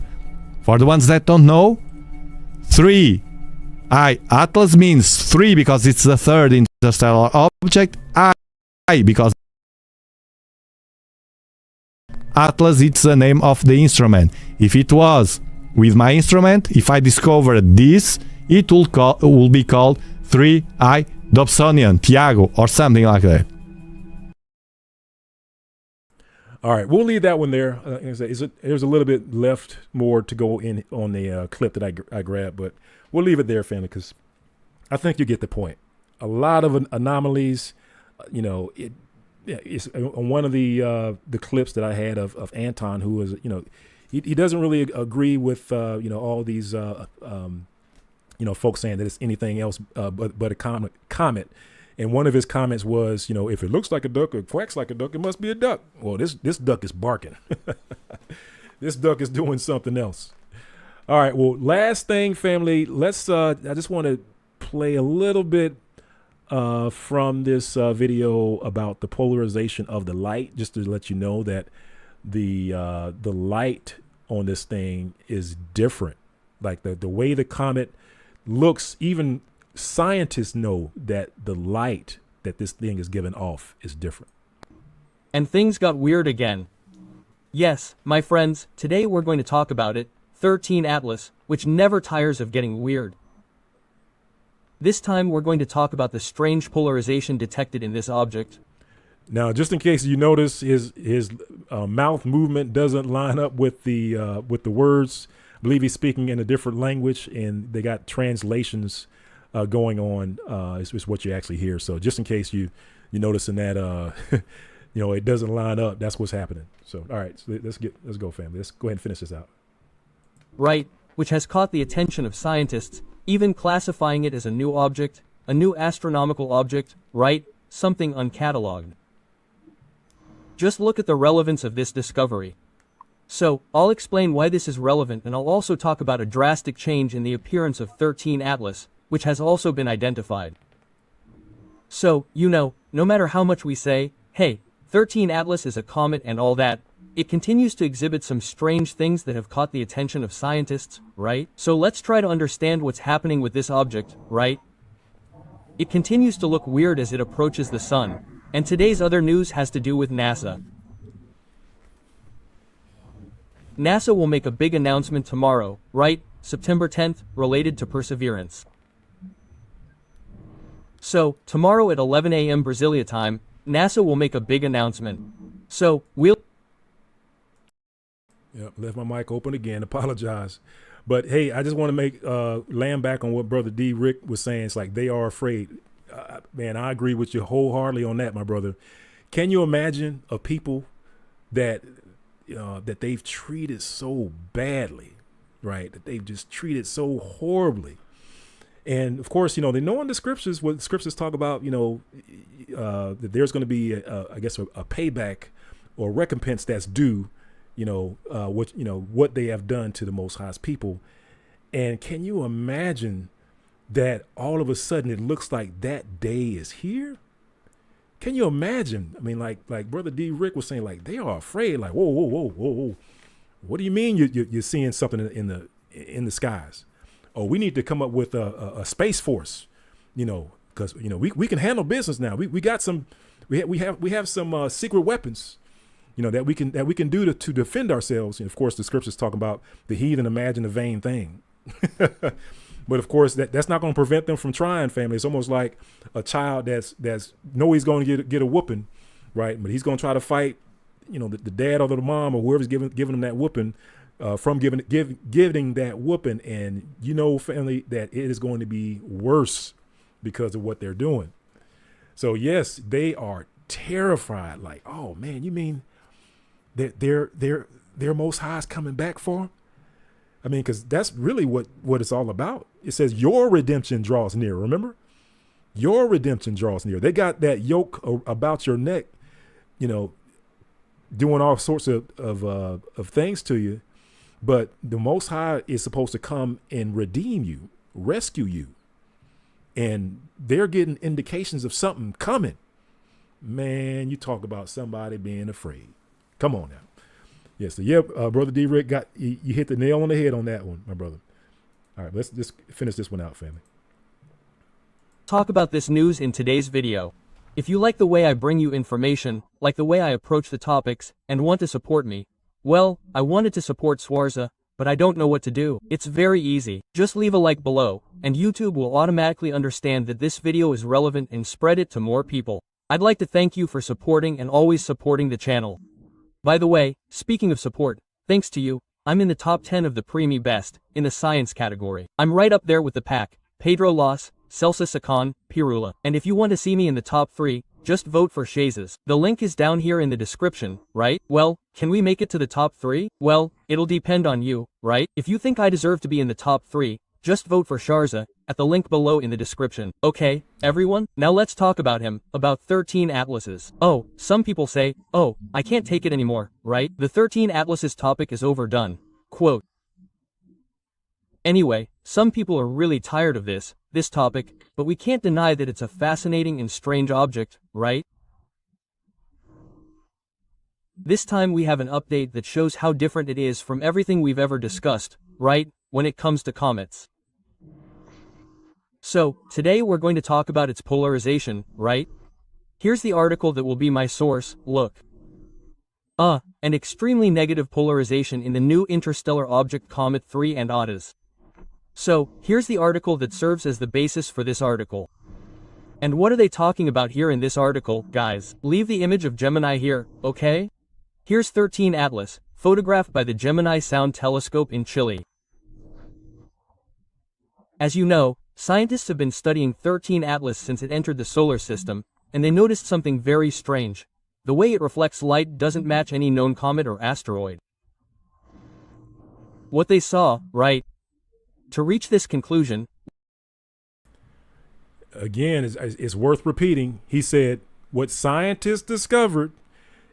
For the ones that don't know, 3i Atlas means 3 because it's the third interstellar object. Why? Because Atlas, it's the name of the instrument. If it was with my instrument, if I discovered this, it will be called 3I Dobsonian, Tiago, or something like that. All right, we'll leave that one there. There's a little bit left more to go in on the clip that I grabbed, but we'll leave it there, family, because I think you get the point. A lot of anomalies, it's one of the clips that I had of Anton, who was, he doesn't really agree with, all these, folks saying that it's anything else but a comet. And one of his comments was, if it looks like a duck or quacks like a duck, it must be a duck. Well, this duck is barking. This duck is doing something else. All right. Well, last thing, family, let's, I just want to play a little bit from this video about the polarization of the light, just to let you know that the light on this thing is different. Like the way the comet looks, even scientists know that the light that this thing is giving off is different. And things got weird again. Yes, my friends, today we're going to talk about it, 13 Atlas, which never tires of getting weird. This time we're going to talk about the strange polarization detected in this object. Now, just in case you notice, his mouth movement doesn't line up with the words. I believe he's speaking in a different language, and they got translations going on. Is what you actually hear. So just in case you noticing that it doesn't line up, that's what's happening. So all right, so let's go, family. Let's go ahead and finish this out. Right, which has caught the attention of scientists, even classifying it as a new object, a new astronomical object, right? Something uncatalogued. Just look at the relevance of this discovery. So, I'll explain why this is relevant, and I'll also talk about a drastic change in the appearance of 13 Atlas, which has also been identified. So, no matter how much we say, hey, 13 Atlas is a comet and all that, it continues to exhibit some strange things that have caught the attention of scientists, right? So let's try to understand what's happening with this object, right? It continues to look weird as it approaches the sun, and today's other news has to do with NASA. NASA will make a big announcement tomorrow, right? September 10th, related to Perseverance. So, tomorrow at 11 a.m. Brasilia time, NASA will make a big announcement. So, we'll... Yep, left my mic open again, apologize. But hey, I just want to make land back on what Brother D. Rick was saying. It's like they are afraid. Man, I agree with you wholeheartedly on that, my brother. Can you imagine a people that that they've treated so badly, right? That they've just treated so horribly. And of course, they know in the scriptures what the scriptures talk about, that there's going to be, I guess, a payback or recompense that's due, what they have done to the Most High's people. And can you imagine that all of a sudden it looks like that day is here? Can you imagine? I mean, like Brother D. Rick was saying, like they are afraid. Like, whoa. What do you mean you're seeing something in the skies? Oh, we need to come up with a space force, because we can handle business now. We got some, we have some secret weapons, that we can do to defend ourselves. And of course, the scriptures talk about the heathen imagine a vain thing. But of course, that's not going to prevent them from trying, family. It's almost like a child that's know he's going to get a whooping, right? But he's going to try to fight, the dad or the mom or whoever's giving him that whooping. From giving that whooping, and family, that it is going to be worse because of what they're doing. So yes, they are terrified. Like, oh man, you mean that their Most High is coming back for them? I mean, because that's really what it's all about. It says your redemption draws near. Remember, your redemption draws near. They got that yoke about your neck, doing all sorts of things to you. But the Most High is supposed to come and redeem you, rescue you. And they're getting indications of something coming. Man, you talk about somebody being afraid. Come on now. Yes, Brother D. Rick, you hit the nail on the head on that one, my brother. All right, let's just finish this one out, family. Talk about this news in today's video. If you like the way I bring you information, like the way I approach the topics, and want to support me, well, I wanted to support Swarza, but I don't know what to do. It's very easy. Just leave a like below, and YouTube will automatically understand that this video is relevant and spread it to more people. I'd like to thank you for supporting and always supporting the channel. By the way, speaking of support, thanks to you, I'm in the top 10 of the Preemie Best, in the science category. I'm right up there with the pack, Pedro Los, Celsus Akon, Pirula. And if you want to see me in the top 3, just vote for Shazes. The link is down here in the description, right? Well, can we make it to the top 3? Well, it'll depend on you, right? If you think I deserve to be in the top 3, just vote for Sharza, at the link below in the description. Okay, everyone, now let's talk about him, about 13 atlases. Oh, some people say, oh, I can't take it anymore, right? The 13 atlases topic is overdone. Quote. Anyway, some people are really tired of this topic, but we can't deny that it's a fascinating and strange object, right? This time we have an update that shows how different it is from everything we've ever discussed, right, when it comes to comets. So, today we're going to talk about its polarization, right? Here's the article that will be my source, look. An extremely negative polarization in the new interstellar object Comet 3 and ADAS. So, here's the article that serves as the basis for this article. And what are they talking about here in this article, guys? Leave the image of Gemini here, okay? Here's 13 Atlas, photographed by the Gemini Sound Telescope in Chile. As you know, scientists have been studying 13 Atlas since it entered the solar system, and they noticed something very strange. The way it reflects light doesn't match any known comet or asteroid. What they saw, right? To reach this conclusion, again, it's worth repeating. He said, what scientists discovered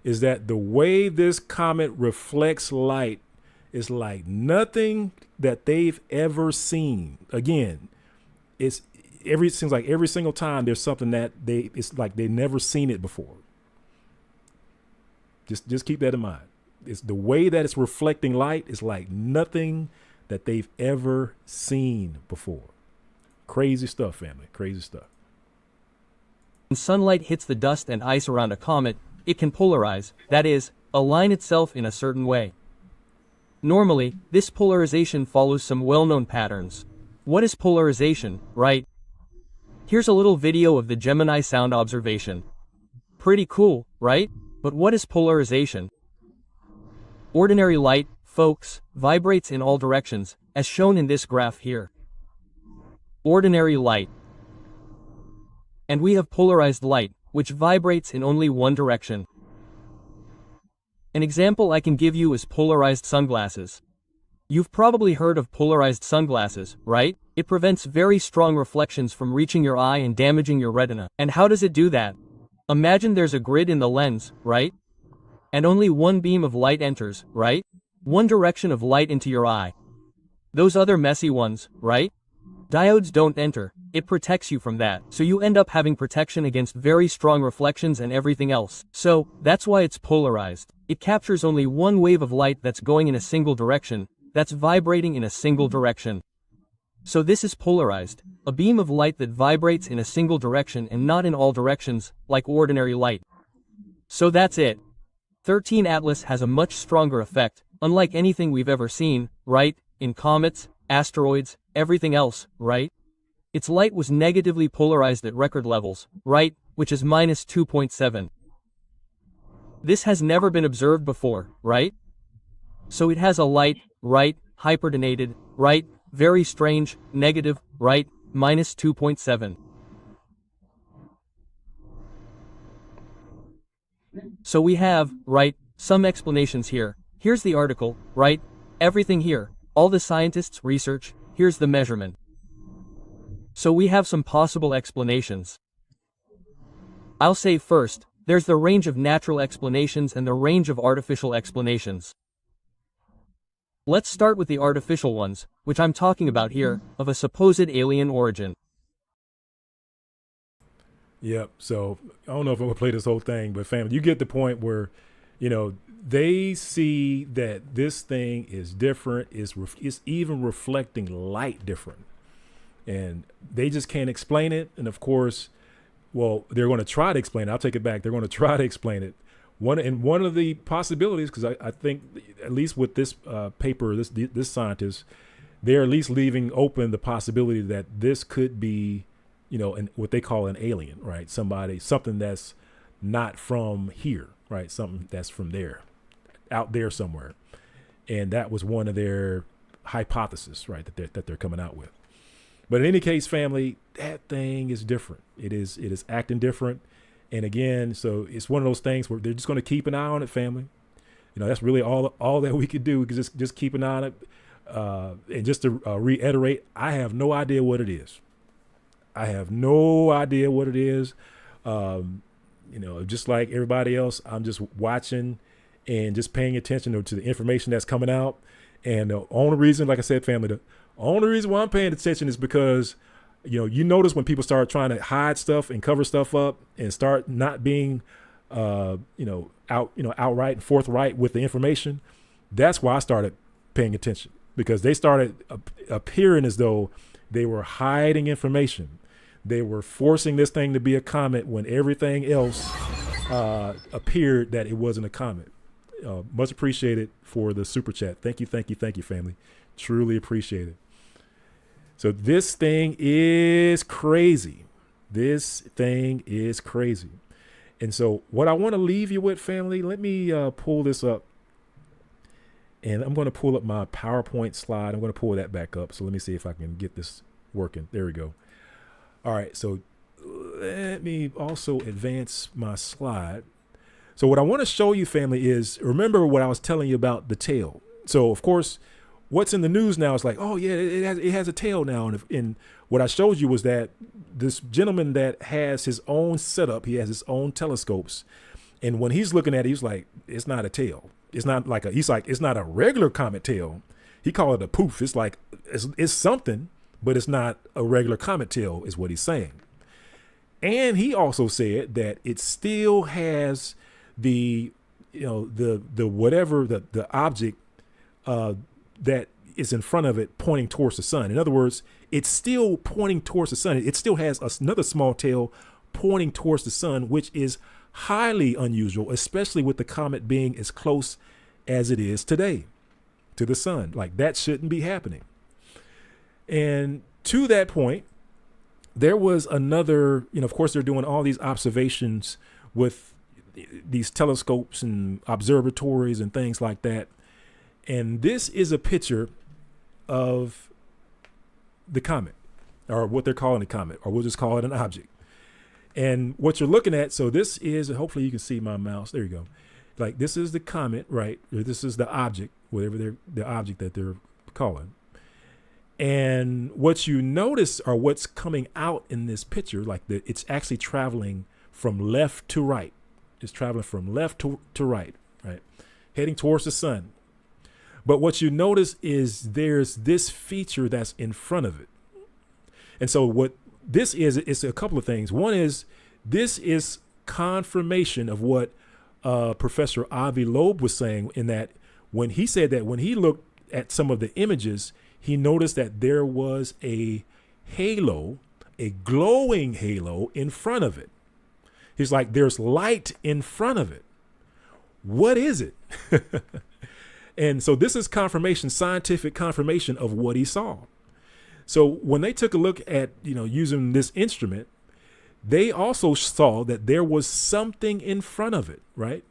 is that the way this comet reflects light is like nothing that they've ever seen. Again, seems like every single time there's something that it's like they've never seen it before. Just keep that in mind. It's the way that it's reflecting light is like nothing that they've ever seen before. Crazy stuff, family. Crazy stuff. When sunlight hits the dust and ice around a comet, it can polarize, that is, align itself in a certain way. Normally, this polarization follows some well-known patterns. What is polarization, right? Here's a little video of the Gemini Sound observation. Pretty cool, right? But what is polarization? Ordinary light, folks, vibrates in all directions, as shown in this graph here. Ordinary light. And we have polarized light, which vibrates in only one direction. An example I can give you is polarized sunglasses. You've probably heard of polarized sunglasses, right? It prevents very strong reflections from reaching your eye and damaging your retina. And how does it do that? Imagine there's a grid in the lens, right? And only one beam of light enters, right? One direction of light into your eye. Those other messy ones, right? Diodes don't enter. It protects you from that. So you end up having protection against very strong reflections and everything else. So, that's why it's polarized. It captures only one wave of light that's going in a single direction, that's vibrating in a single direction. So this is polarized, a beam of light that vibrates in a single direction and not in all directions, like ordinary light. So that's it. 13 Atlas has a much stronger effect, unlike anything we've ever seen, right? In comets, asteroids, everything else, right? Its light was negatively polarized at record levels, right? Which is minus 2.7. This has never been observed before, right? So it has a light, right? Hyperdonated, right? Very strange, negative, right? Minus 2.7. So we have, right, some explanations here. Here's the article, right? Everything here, all the scientists' research, here's the measurement. So we have some possible explanations. I'll say first, there's the range of natural explanations and the range of artificial explanations. Let's start with the artificial ones, which I'm talking about here, of a supposed alien origin. Yep. So I don't know if I'm gonna play this whole thing, but family, you get the point where, you know, they see that this thing is different, it's even reflecting light different, and they just can't explain it. And of course, Well, they're going to try to explain it. I'll take it back. They're going to try to explain it. One of the possibilities, because I think at least with this paper, this scientist, they're at least leaving open the possibility that this could be, what they call an alien, right? Something that's not from here, right? Something that's from there, out there somewhere. And that was one of their hypotheses, right? That they're coming out with. But in any case, family, that thing is different. It is acting different. And again, so it's one of those things where they're just going to keep an eye on it, family. That's really all that we could do. We could just keep an eye on it. And just to reiterate, I have no idea what it is. I have no idea what it is. Just like everybody else, I'm just watching and just paying attention to the information that's coming out. And the only reason, like I said, family, the only reason why I'm paying attention is because you notice when people start trying to hide stuff and cover stuff up and start not being, outright and forthright with the information. That's why I started paying attention, because they started appearing as though they were hiding information. They were forcing this thing to be a comet when everything else appeared that it wasn't a comet. Much appreciated for the super chat. Thank you, family. Truly appreciate it. So this thing is crazy. And so what I want to leave you with, family, let me pull this up. And I'm going to pull up my PowerPoint slide. I'm going to pull that back up. So let me see if I can get this working. There we go. All right. So let me also advance my slide. So what I want to show you, family, is remember what I was telling you about the tail. So, of course, what's in the news now is like, oh, yeah, it has a tail now. And what I showed you was that this gentleman that has his own setup, he has his own telescopes. And when he's looking at it, he's like, it's not a tail. It's not like it's not a regular comet tail. He called it a poof. It's like, it's something, but it's not a regular comet tail is what he's saying. And he also said that it still has the object that is in front of it pointing towards the sun. In other words, it's still pointing towards the sun. It still has another small tail pointing towards the sun, which is highly unusual, especially with the comet being as close as it is today to the sun. Like, that shouldn't be happening. And to that point, there was another, of course, they're doing all these observations with these telescopes and observatories and things like that. And this is a picture of the comet, or what they're calling a comet, or we'll just call it an object. And what you're looking at, so this is, hopefully you can see my mouse. There you go. Like, this is the comet, right? Or this is the object, whatever the object that they're calling. And what you notice are what's coming out in this picture, like it's actually traveling from left to right. It's traveling from left to right, heading towards the sun. But what you notice is there's this feature that's in front of it. And so what this is a couple of things. One is, this is confirmation of what Professor Avi Loeb was saying, in that when he said that when he looked at some of the images, he noticed that there was a halo, a glowing halo in front of it. He's like, there's light in front of it. What is it? And so this is confirmation, scientific confirmation of what he saw. So when they took a look at, using this instrument, they also saw that there was something in front of it, right?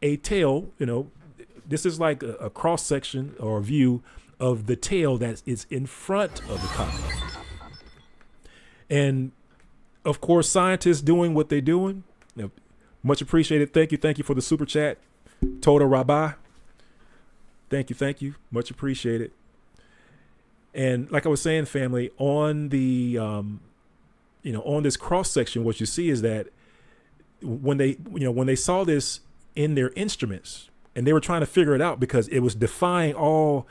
A tail, this is like a cross section or a view of the tail that is in front of the comet. And of course, scientists doing what they're doing. Much appreciated. Thank you for the super chat. Toda Rabbi. Thank you. Much appreciated. And like I was saying, family, on the, on this cross section, what you see is that when they saw this in their instruments, and they were trying to figure it out because it was defying all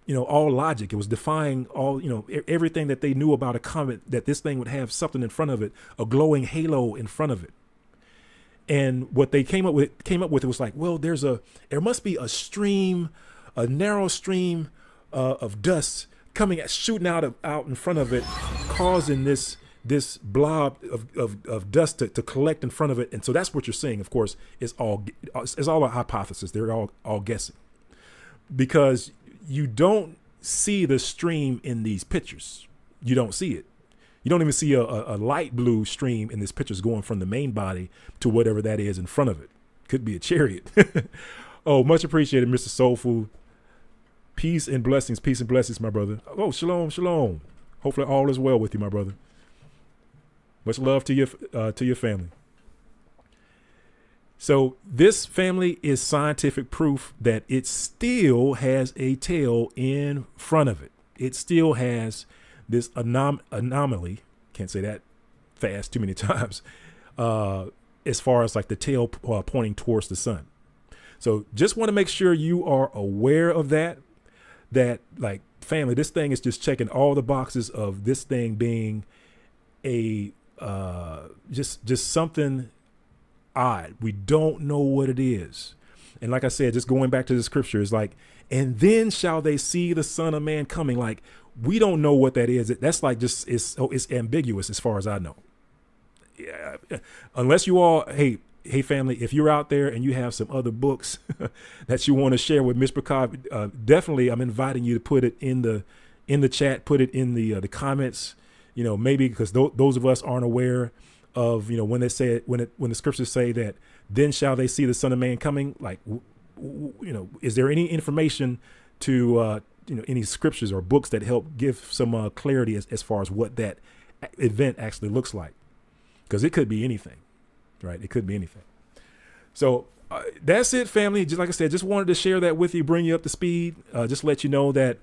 logic. It was defying all, everything that they knew about a comet, that this thing would have something in front of it, a glowing halo in front of it. And what they came up with it was like, well, there must be a narrow stream of dust shooting out in front of it, causing this this blob of dust to collect in front of it. And so that's what you're seeing. Of course, it's all a hypothesis. They're all guessing, because you don't see the stream in these pictures. You don't see it. You don't even see a light blue stream in these pictures going from the main body to whatever that is in front of it. Could be a chariot. Oh, much appreciated, Mr. Soulful. Peace and blessings, my brother. Oh, shalom, shalom. Hopefully all is well with you, my brother. Much love to your family. So this, family, is scientific proof that it still has a tail in front of it. It still has this anomaly. Can't say that fast too many times. As far as like the tail pointing towards the sun. So just want to make sure you are aware of that like, family, this thing is just checking all the boxes of this thing being a just something odd. We don't know what it is. And like I said, just going back to the scripture, is like, and then shall they see the Son of Man coming. Like, we don't know what that is. That's like, just it's ambiguous as far as I know. Yeah, unless you all, hey family, if you're out there and you have some other books that you want to share with Ms. Prakov, definitely I'm inviting you to put it in the chat, put it in the comments, maybe because those of us aren't aware of, when they say it, when the scriptures say that, then shall they see the Son of Man coming, like, is there any information to, any scriptures or books that help give some clarity as far as what that event actually looks like? Because it could be anything. Right. It could be anything. So that's it, family. Just like I said, just wanted to share that with you, bring you up to speed, just let you know that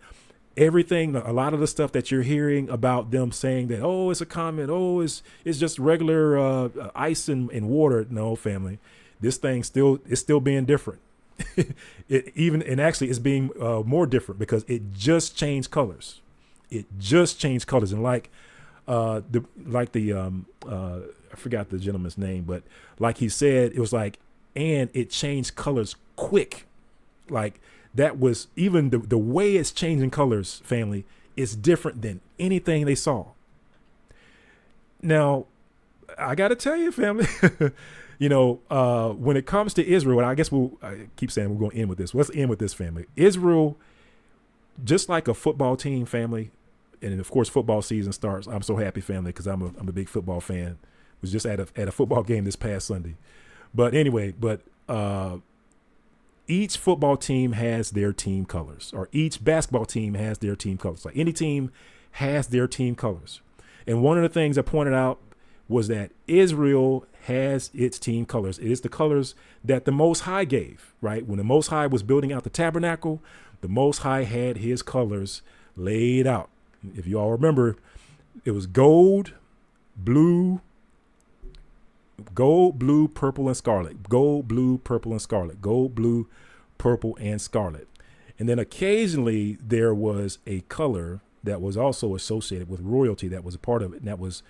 everything, a lot of the stuff that you're hearing about them saying that, oh, it's a comet, oh, it's just regular ice and water. No, family, this thing is still being different. Actually it's being more different because it just changed colors. It just changed colors. And I forgot the gentleman's name, but like he said, it was like, and it changed colors quick. Like, that was even the way it's changing colors, family, is different than anything they saw. Now, I got to tell you, family, when it comes to Israel, and I guess I keep saying we're going to end with this. Let's end with this, family. Israel, just like a football team, family, and of course football season starts. I'm so happy, family, because I'm a big football fan. Was just at a football game this past Sunday. But anyway, each football team has their team colors, or each basketball team has their team colors. Like, any team has their team colors. And one of the things I pointed out was that Israel has its team colors. It is the colors that the Most High gave, right? When the Most High was building out the tabernacle, the Most High had his colors laid out. If you all remember, it was gold, blue, purple, and scarlet. Gold, blue, purple, and scarlet. Gold, blue, purple, and scarlet. And then occasionally there was a color that was also associated with royalty that was a part of it, and that was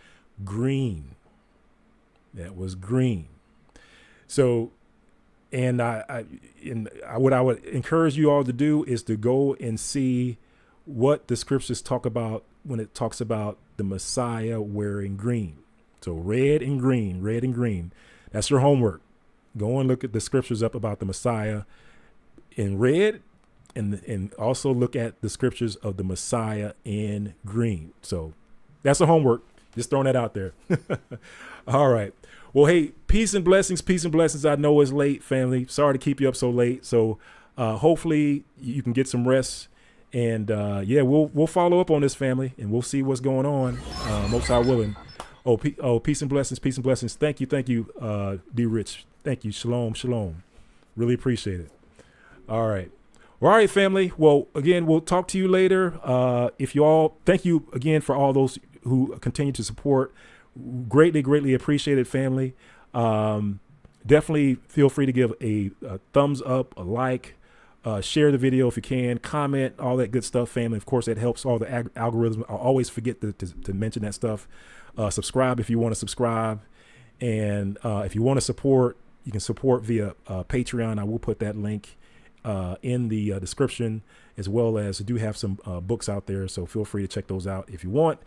green. That was green. So, and what I would encourage you all to do is to go and see what the scriptures talk about when it talks about the Messiah wearing green. So red and green. That's your homework. Go and look at the scriptures up about the Messiah in red, and also look at the scriptures of the Messiah in green. So that's the homework. Just throwing that out there. All right. Well, hey, peace and blessings. I know it's late, family. Sorry to keep you up so late. So hopefully you can get some rest. And we'll follow up on this, family, and we'll see what's going on. Most High willing. Peace and blessings. Thank you, D Rich. Thank you. Shalom. Really appreciate it. All right. All right, family. Well, again, we'll talk to you later. Thank you again for all those who continue to support. Greatly appreciated, family. Definitely feel free to give a thumbs up, a like, share the video if you can, comment, all that good stuff, family. Of course, that helps all the algorithms. I always forget to mention that stuff. Subscribe if you want to subscribe. And if you want to support, you can support via Patreon. I will put that link in the description, as well as I do have some books out there. So feel free to check those out if you want.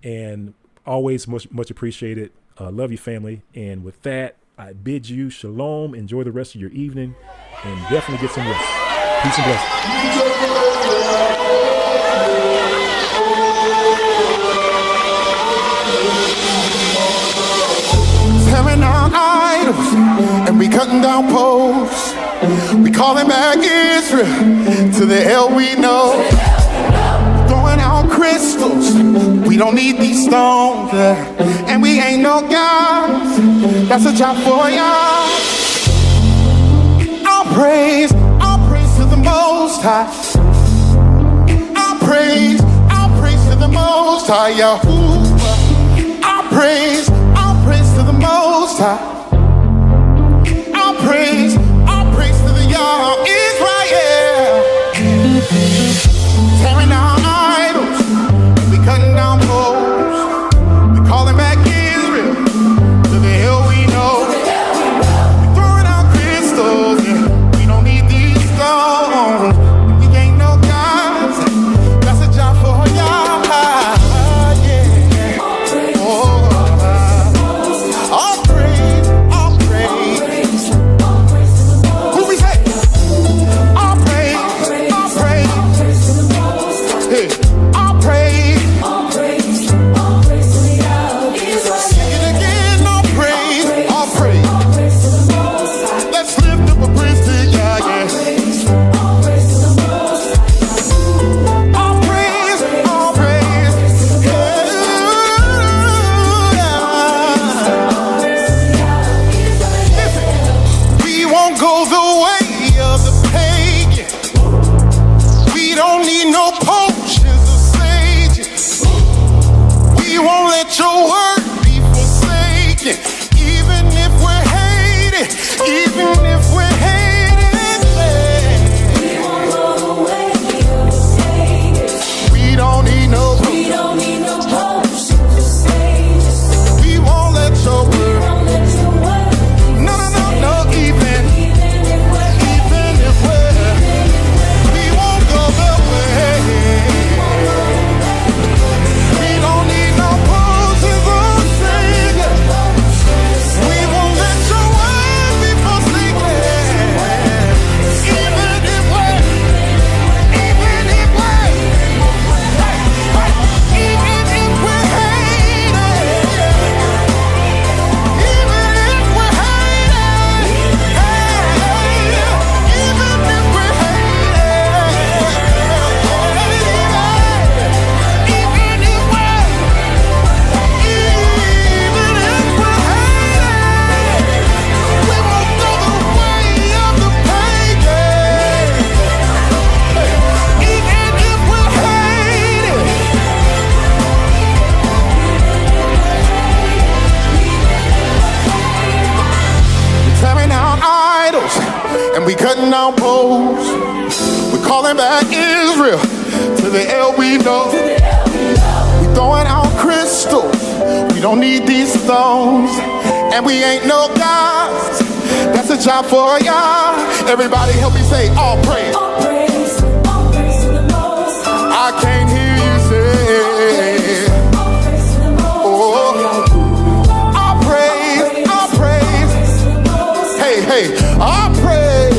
And Always much appreciated. Love you, family. And with that, I bid you shalom. Enjoy the rest of your evening and definitely get some rest. Peace and blessings. Tearing down idols and we cutting down posts. We calling back Israel to the hell we know. Throwing out crystals, we don't need these stones, and we ain't no gods. That's a job for y'all. I'll praise to the Most High. I'll praise to the Most High, Yahuwah. I'll praise to the Most High. I'll praise to the Yah Israel. Tearing down idols, we cutting down poles. We calling back Israel to the hell we know. We throwing out crystals, yeah. We don't need these stones. We ain't no gods. That's a job for y'all, yeah. Oh, all praise. Who we say? All praise. Hey, all praise. Sing it again, all praise. Let's lift up a praise to Yah, yeah. All praise. Yeah. We won't go the way of the pagan. We don't need no potions or sages. We won't let your word be forsaken. Even if we're hated, we don't need no potions. We won't let your word. No, even if we're, we won't go the way. We don't need no potions or saviors. We won't let your word be forsaken. Even if we're, hated. Tearing down idols and we cutting down poles. We're calling back Israel to the hell we know. We throwing out crystals. We don't need these stones, and we ain't no gods. That's a job for y'all. Everybody help me say all praise. I can't hear you say. Oh, all praise. Hey, all praise.